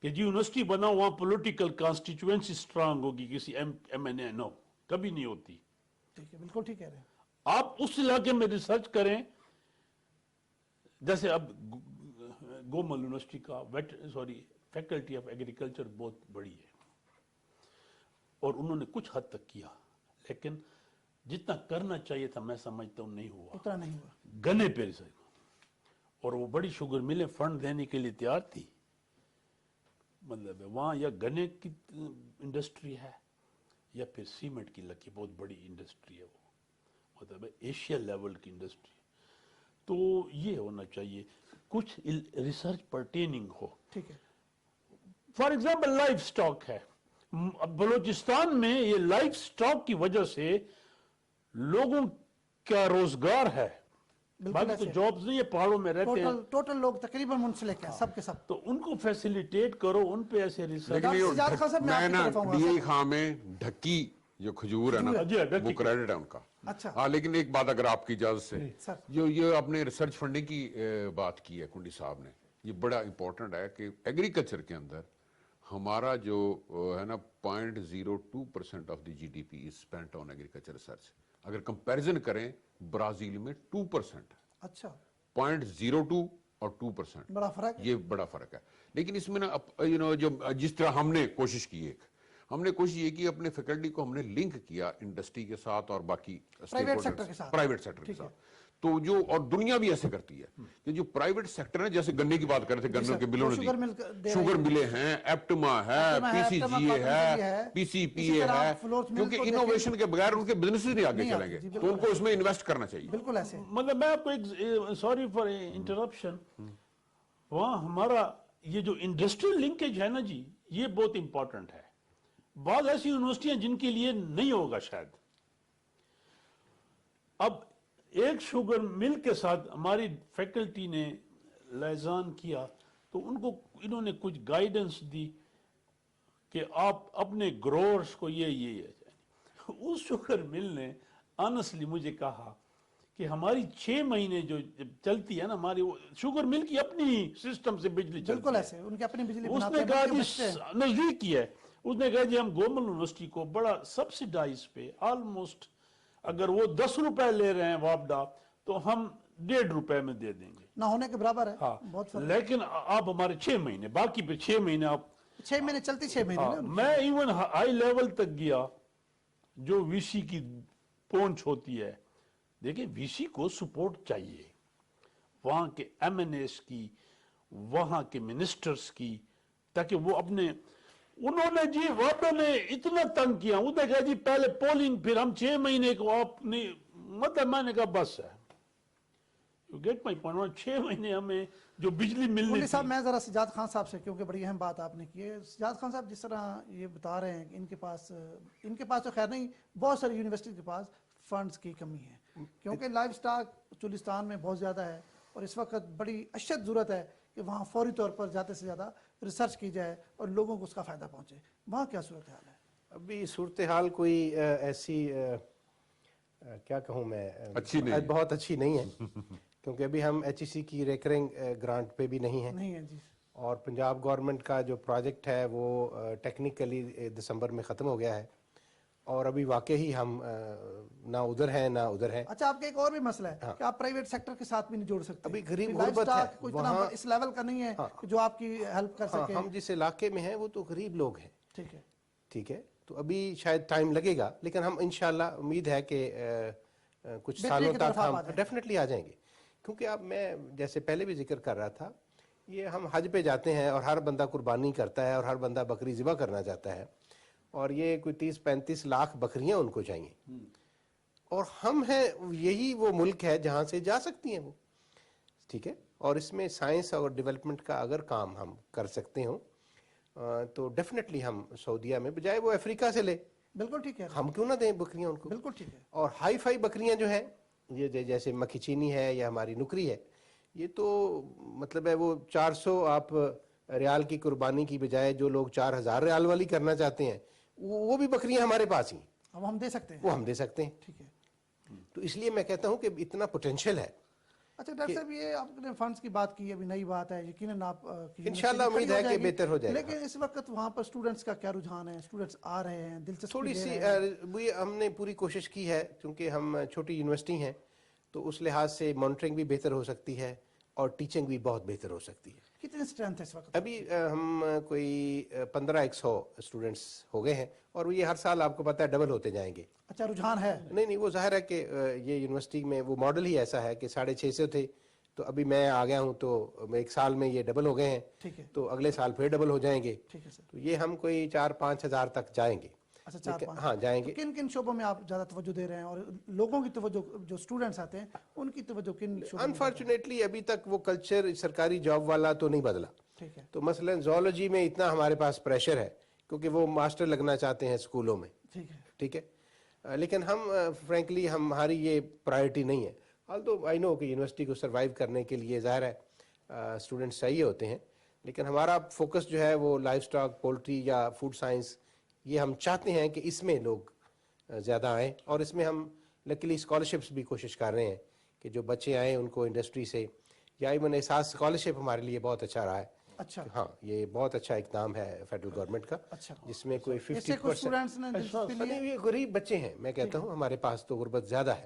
کہ جی یونیورسٹی بناؤ وہاں پولیٹیکل کانسٹیچوئنسی اسٹرانگ ہوگی کسی ایم این اے. نو, کبھی نہیں ہوتی. ٹھیک ہے, بالکل ٹھیک کہہ رہے ہیں. آپ اس علاقے میں ریسرچ کریں. جیسے اب گومل یونیورسٹی کا فیکلٹی آف ایگریکلچر بہت بڑی ہے اور انہوں نے کچھ حد تک کیا, لیکن جتنا کرنا چاہیے تھا میں سمجھتا ہوں نہیں ہوا. اتنا نہیں ہوا. گنے پہ ریسرچ, اور وہ بڑی شوگر ملیں فنڈ دینے کے لیے تیار تھی. مطلب ہے وہاں یا گنے کی انڈسٹری ہے یا پھر سیمنٹ کی لکی بہت بڑی انڈسٹری ہے. وہ مطلب ہے ایشیا لیول کی انڈسٹری. تو یہ ہونا چاہیے کچھ ریسرچ پرٹیننگ ہو. ٹھیک ہے. فار ایگزامپل لائف سٹاک ہے بلوچستان میں. یہ لائف سٹاک کی وجہ سے لوگوں کا روزگار ہے, باقی تو جابز نہیں ہے, پہاڑوں میں رہتے ہیں. ٹوٹل لوگ تقریباً منسلک ہیں سب کے سب. تو ان کو فیسیلیٹیٹ کرو, ان پہ ایسے ریسرچ. سجاد خان صاحب میں آپ میں کی نا طرف آؤں گا. ڈی خاں میں ڈھکی جو کھجور ہے نا وہ کریڈٹ ہے ان کا. اچھا. ہاں لیکن ایک بات اگر آپ کی اجازت سے, سر. جو یہ آپ نے ریسرچ فنڈنگ کی بات کی ہے کنڈی صاحب نے, یہ بڑا امپورٹنٹ ہے کہ ایگریکلچر کے اندر ہمارا جو ہے نا 0.02% of the G D P is spent on agriculture research. اگر کمپیریزن کریں برازیل میں 2%. اچھا. 0.02 اور 2%. بڑا فرق ہے. یہ بڑا فرق ہے. لیکن اس میں نا جو جس طرح ہم نے کوشش کی, ہم نے کوشش یہ کی اپنے فیکلٹی کو ہم نے لنک کیا انڈسٹری کے ساتھ اور باقی پرائیویٹ سیکٹر کے ساتھ. تو جو اور دنیا بھی ایسے کرتی ہے کہ جو پرائیویٹ سیکٹر ہے, جیسے گنے کی بات کر رہے تھے, گنوں کے ملوں نے شوگر ملے ہیں, ایپٹما ہے, پی سی جی اے ہے, پی سی پی اے ہے, کیونکہ انوویشن کے بغیر ان کے بزنس نہیں آگے چلیں گے, تو ان کو اس میں انویسٹ کرنا چاہیے. بالکل ایسے. مطلب میں آپ کو ایک سوری فار انٹرپشن, وہاں ہمارا یہ جو انڈسٹریل لنکیج ہے نا جی, یہ بہت امپورٹنٹ ہے. بعض ایسی یونیورسٹیاں جن کے لیے نہیں ہوگا شاید. اب ایک شوگر مل کے ساتھ ہماری فیکلٹی نے لیزان کیا, تو ان کو انہوں نے کچھ گائیڈنس دی کہ آپ اپنے گروورز کو یہ اس شوگر مل نے آنسٹلی مجھے کہا کہ ہماری 6 مہینے جو چلتی ہے نا, ہماری شوگر مل کی اپنی سسٹم سے بجلی چلتی ہے. بالکل ایسے, ان کی اپنی بجلی اس نے کہا جی نزدیک کی ہے, اس نے کہا جی ہم گومل یونیورسٹی کو بڑا سبسیڈائز پہ آلموسٹ اگر وہ 10 روپے لے رہے ہیں وابڈا تو ہم 1.5 روپے میں دے دیں گے. نہ ہونے کے برابر ہے. ہاں, بہت فرق. لیکن آپ ہمارے 6 مہینے, باقی پہ 6 مہینے آپ 6 مہینے چلتی 6 مہینے. میں ایون ہائی لیول تک گیا جو وی سی کی پہنچ ہوتی ہے. دیکھیں وی سی کو سپورٹ چاہیے, وہاں کے ایم این ایس کی, وہاں کے منسٹرز کی, تاکہ وہ اپنے انہوں نے جی وابڈا نے اتنا تنگ کیا, انہوں نے کہا جی پہلے پولنگ پھر ہم 6 مہینے کو آپ نے, مطلب میں نے کہا بس ہے. You get my point. 6 مہینے ہمیں جو بجلی ملنی تھی. صاحب میں ذرا سجاد خان صاحب سے, کیونکہ بڑی اہم بات آپ نے کی ہے. سجاد خان صاحب جس طرح یہ بتا رہے ہیں کہ ان کے پاس تو خیر نہیں, بہت ساری یونیورسٹی کے پاس فنڈز کی کمی ہے, کیونکہ لائف سٹاک چولستان میں بہت زیادہ ہے, اور اس وقت بڑی اشد ضرورت ہے کہ وہاں فوری طور پر زیادہ سے زیادہ ریسرچ کی جائے اور لوگوں کو اس کا فائدہ پہنچے. وہاں کیا صورتحال ہے؟ ابھی صورتحال کوئی ایسی کیا کہوں میں, اچھی نہیں, بہت اچھی نہیں ہے, کیونکہ ابھی ہم ایچ ای سی کی ریکرنگ گرانٹ پہ بھی نہیں ہیں, جی. اور پنجاب گورنمنٹ کا جو پروجیکٹ ہے وہ ٹیکنیکلی دسمبر میں ختم ہو گیا ہے, اور ابھی واقعی ہم نہ ادھر ہیں نہ ادھر ہیں. اچھا, آپ کا ایک اور بھی مسئلہ ہے کہ آپ پرائیویٹ سیکٹر کے ساتھ بھی نہیں جوڑ سکتے. ابھی غریب غربت ہے وہاں, اس لیول کا نہیں ہے کہ جو آپ کی ہیلپ کر سکے. ہم جس علاقے میں ہیں وہ تو غریب لوگ ہیں. ٹھیک ہے. تو ابھی شاید ٹائم لگے گا, لیکن ہم انشاءاللہ امید ہے کہ کچھ سالوں تک ہم ڈیفینیٹلی آ جائیں گے. کیونکہ اب میں جیسے پہلے بھی ذکر کر رہا تھا, یہ ہم حج پہ جاتے ہیں اور ہر بندہ قربانی کرتا ہے اور ہر بندہ بکری ذبح کرنا چاہتا ہے, اور یہ کوئی 30-35 لاکھ بکریاں ان کو چاہیے, اور ہم ہیں یہی وہ ملک ہے جہاں سے جا سکتی ہیں وہ. ٹھیک ہے, اور اس میں سائنس اور ڈیولپمنٹ کا اگر کام ہم کر سکتے ہوں تو ڈیفینیٹلی ہم سعودیہ میں, بجائے وہ افریقہ سے لے, بالکل ٹھیک ہے, ہم کیوں نہ دیں بکریاں ان کو. بالکل ٹھیک ہے. اور ہائی فائی بکریاں جو ہیں, یہ جیسے مکھی چینی ہے یا ہماری نکری ہے, یہ تو مطلب ہے وہ 400 آپ ریال کی قربانی کی بجائے جو لوگ 4000 ریال والی کرنا چاہتے ہیں, وہ بھی بکریاں ہمارے پاس ہی. اب ہم دے سکتے ہیں. وہ ہم دے سکتے ہیں. ٹھیک ہے. تو اس لیے میں کہتا ہوں کہ اتنا پوٹینشیل ہے. اچھا ڈاکٹر صاحب یہ آپ نے فنڈز کی بات کی, ابھی نئی بات ہے, یقیناً آپ انشاءاللہ امید ہے کہ بہتر ہو جائے گا. لیکن اس وقت وہاں پر اسٹوڈنٹس کا کیا رجحان ہے؟ اسٹوڈنٹس آ رہے ہیں, دلچسپی تھوڑی لے سی رہے ہیں؟ ہم نے پوری کوشش کی ہے, کیونکہ ہم چھوٹی یونیورسٹی ہیں تو اس لحاظ سے مانیٹرنگ بھی بہتر ہو سکتی ہے اور ٹیچنگ بھی بہت بہتر ہو سکتی ہے. کتنی اسٹرینتھ ہے اس وقت؟ ابھی ہم کوئی 1500 اسٹوڈنٹس ہو گئے ہیں, اور یہ ہر سال آپ کو پتہ ہے ڈبل ہوتے جائیں گے. اچھا رجحان ہے. نہیں وہ ظاہر ہے کہ یہ یونیورسٹی میں وہ ماڈل ہی ایسا ہے کہ 650 تھے, تو ابھی میں آ گیا ہوں تو ایک سال میں یہ ڈبل ہو گئے ہیں. ٹھیک ہے. تو اگلے سال پھر ڈبل ہو جائیں گے. ٹھیک ہے سر. تو یہ ہم کوئی 4-5 ہزار تک جائیں گے. اچھا 4-5. ہاں جائیں گے. کن کن شعبوں میں آپ زیادہ توجہ دے رہے ہیں, اور لوگوں کی توجہ جو اسٹوڈنٹس آتے ہیں ان کی توجہ کن شعبوں میں؟ انفارچونیٹلی ابھی تک وہ کلچر سرکاری جاب والا تو نہیں بدلا. ٹھیک ہے. تو مثلا زولوجی میں اتنا ہمارے پاس پریشر ہے کیونکہ وہ ماسٹر لگنا چاہتے ہیں اسکولوں میں. ٹھیک ہے. ٹھیک ہے. لیکن ہم فرینکلی ہماری یہ پرائرٹی نہیں ہے. آلدو آئی نو کہ یونیورسٹی کو سروائیو کرنے کے لیے ظاہر ہے اسٹوڈنٹس چاہیے ہوتے ہیں, لیکن ہمارا فوکس جو ہے وہ لائف سٹاک, پولٹری یا فوڈ سائنس, یہ ہم چاہتے ہیں کہ اس میں لوگ زیادہ آئیں, اور اس میں ہم لکیلی اسکالرشپس بھی کوشش کر رہے ہیں کہ جو بچے آئیں ان کو انڈسٹری سے, یا ایون احساس اسکالرشپ ہمارے لیے بہت اچھا رہا ہے. اچھا. ہاں یہ بہت اچھا اقدام ہے فیڈرل گورنمنٹ کا. اچھا. جس میں کوئی اس سے کچھ 50% اسٹوڈنٹس نے دلچسپی لی ہے؟ یہ غریب بچے ہیں, میں کہتا ہوں ہمارے پاس تو غربت زیادہ ہے,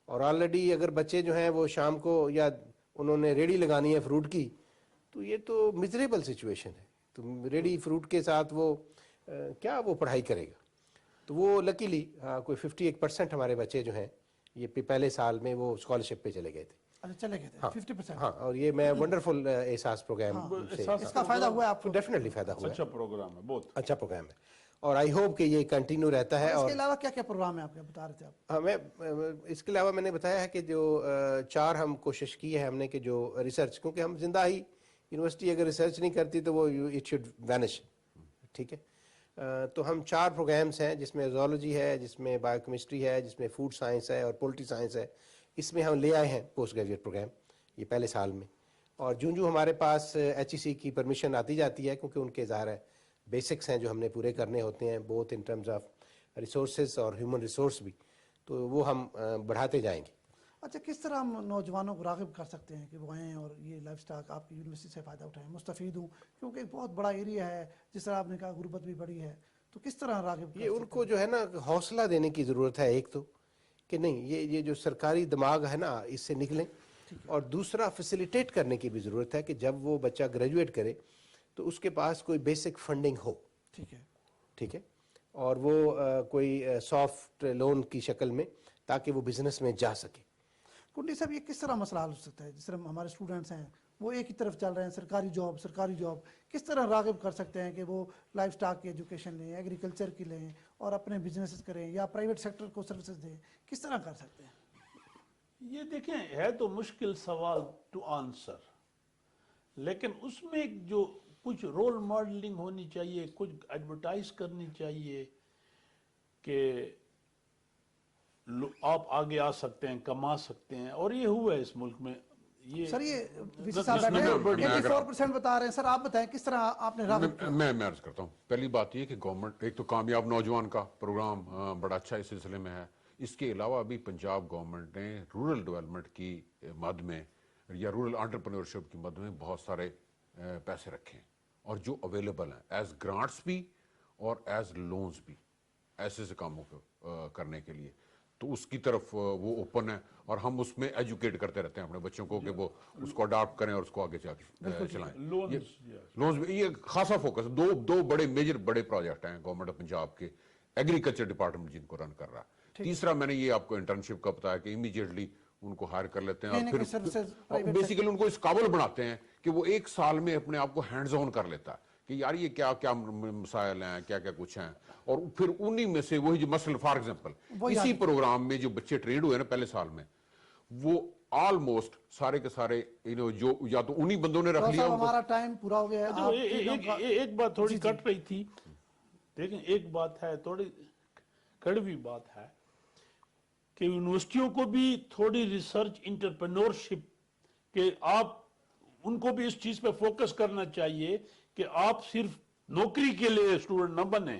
اور آلریڈی اگر بچے جو ہیں وہ شام کو یا انہوں نے ریڑھی لگانی ہے فروٹ کی, تو یہ تو مزریبل سچویشن ہے. تو ریڑھی فروٹ کے ساتھ وہ کیا وہ پڑھائی کرے گا؟ تو وہ لکیلی کوئی 58% ہمارے بچے جو ہیں یہ پہلے سال میں وہ اسکالرشپ پہ چلے گئے تھے. اچھا چلے گئے تھے 50%. ہاں, اور یہ میں ونڈرفل احساس پروگرام سے اس کا فائدہ ہوا ہے آپ کو؟ ڈیفینیٹلی فائدہ ہوا ہے. اچھا پروگرام ہے, بہت اچھا پروگرام ہے, اور آئی ہوپ کہ یہ کنٹینیو رہتا ہے. اس اور کے علاوہ کیا کیا پروگرام ہے آپ کے بتا رہے تھے آپ؟ میں اس کے علاوہ میں نے بتایا ہے کہ جو 4 ہم کوشش کی ہے ہم نے کہ جو ریسرچ, کیونکہ ہم زندہ ہی یونیورسٹی اگر ریسرچ نہیں کرتی تو وہ اٹ شوڈ وینش. ٹھیک ہے. تو ہم 4 پروگرامس ہیں جس میں زولوجی ہے, جس میں بایو کیمسٹری ہے, جس میں فوڈ سائنس ہے, اور پولٹری سائنس ہے. اس میں ہم لے آئے ہیں پوسٹ گریجویٹ پروگرام یہ پہلے سال میں, اور جو ہمارے پاس ایچ ای سی کی پرمیشن آتی جاتی ہے, کیونکہ ان کے ظاہر ہے بیسکس ہیں جو ہم نے پورے کرنے ہوتے ہیں, both in terms of resources اور ہیومن ریسورس بھی, تو وہ ہم بڑھاتے جائیں گے. اچھا کس طرح ہم نوجوانوں کو راغب کر سکتے ہیں کہ وہ آئیں اور یہ لائف سٹاک آپ کی یونیورسٹی سے فائدہ اٹھائیں, مستفید ہوں, کیونکہ ایک بہت بڑا ایریا ہے جس طرح آپ نے کہا غربت بھی بڑی ہے, تو کس طرح راغب یہ ان کو جو ہے نا حوصلہ دینے کی ضرورت ہے, ایک تو کہ نہیں یہ جو سرکاری دماغ ہے نا اس سے نکلیں, اور دوسرا فیسیلیٹیٹ کرنے کی بھی ضرورت ہے کہ جب وہ بچہ گریجویٹ کرے تو اس کے پاس کوئی بیسک فنڈنگ ہو. ٹھیک ہے. ٹھیک ہے. اور وہ کوئی سافٹ لون کی شکل میں, تاکہ وہ بزنس میں جا سکے. کنڈی صاحب یہ کس طرح مسئلہ حل ہو سکتا ہے؟ جس طرح ہمارے اسٹوڈنٹس ہیں وہ ایک ہی طرف چل رہے ہیں, سرکاری جاب, کس طرح راغب کر سکتے ہیں کہ وہ لائف سٹاک کی ایجوکیشن لیں, ایگریکلچر کی لیں, اور اپنے بزنسز کریں, یا پرائیویٹ سیکٹر کو سروسز دیں, کس طرح کر سکتے ہیں؟ یہ دیکھیں ہے تو مشکل سوال ٹو آنسر, لیکن اس میں جو کچھ رول ماڈلنگ ہونی چاہیے, کچھ ایڈورٹائز کرنی چاہیے کہ آپ آگے آ سکتے ہیں, کما سکتے ہیں, اور یہ ہوا ہے اس ملک میں. سر یہ ویسی صاحب بیٹھے ہیں 84% بتا رہے ہیں, سر آپ بتائیں کس طرح آپ نے راغب کیا؟ میں عرض کرتا ہوں. پہلی بات یہ کہ گورنمنٹ ایک تو کامیاب نوجوان کا پروگرام بڑا اچھا اس سلسلے میں ہے. اس کے علاوہ ابھی پنجاب گورنمنٹ نے رورل ڈیولپمنٹ کی مد میں یا رورل انٹرپرینورشپ کی مد میں بہت سارے پیسے رکھے ہیں, اور جو اویلیبل ہیں ایز گرانٹس بھی اور ایز لونز بھی ایسے کاموں کو کرنے کے لیے, تو اس کی طرف وہ اوپن ہے, اور ہم اس میں ایجوکیٹ کرتے رہتے ہیں اپنے بچوں کو کہ وہ اس کو اڈاپٹ کریں اور اس کو آگے جا کے چلائیں. لونز بھی یہ خاصا فوکس, دو بڑے میجر بڑے پروجیکٹ ہیں گورنمنٹ آف پنجاب کے, ایگریکلچر ڈپارٹمنٹ جن کو رن کر رہا ہے. تیسرا میں نے یہ آپ کو انٹرنشپ کا بتایا کہ امیڈیٹلی ان کو ہائر کر لیتے ہیں, اور پھر بیسیکلی ان کو اس قابل بناتے ہیں کہ وہ 1 سال میں اپنے آپ کو ہینڈز آن کر لیتا ہے کہ یار یہ کیا کیا مسائل ہیں, کیا کیا کچھ ہیں, اور پھر انہی میں سے وہی جو مثلا فار ایگزامپل اسی پروگرام میں جو بچے ٹرینڈ ہوئے نا پہلے سال میں, وہ آلموسٹ سارے کے سارے جو یا تو انہی بندوں نے رکھ لیا. ہمارا ٹائم پورا ہو گیا. ایک بات تھوڑی کٹ رہی تھی, دیکھیں ایک بات ہے تھوڑی کڑوی بات ہے کہ یونیورسٹیوں کو بھی تھوڑی ریسرچ انٹرپرینورشپ کہ آپ ان کو بھی اس چیز پہ فوکس کرنا چاہیے کہ آپ صرف نوکری کے لیے اسٹوڈنٹ نہ بنیں,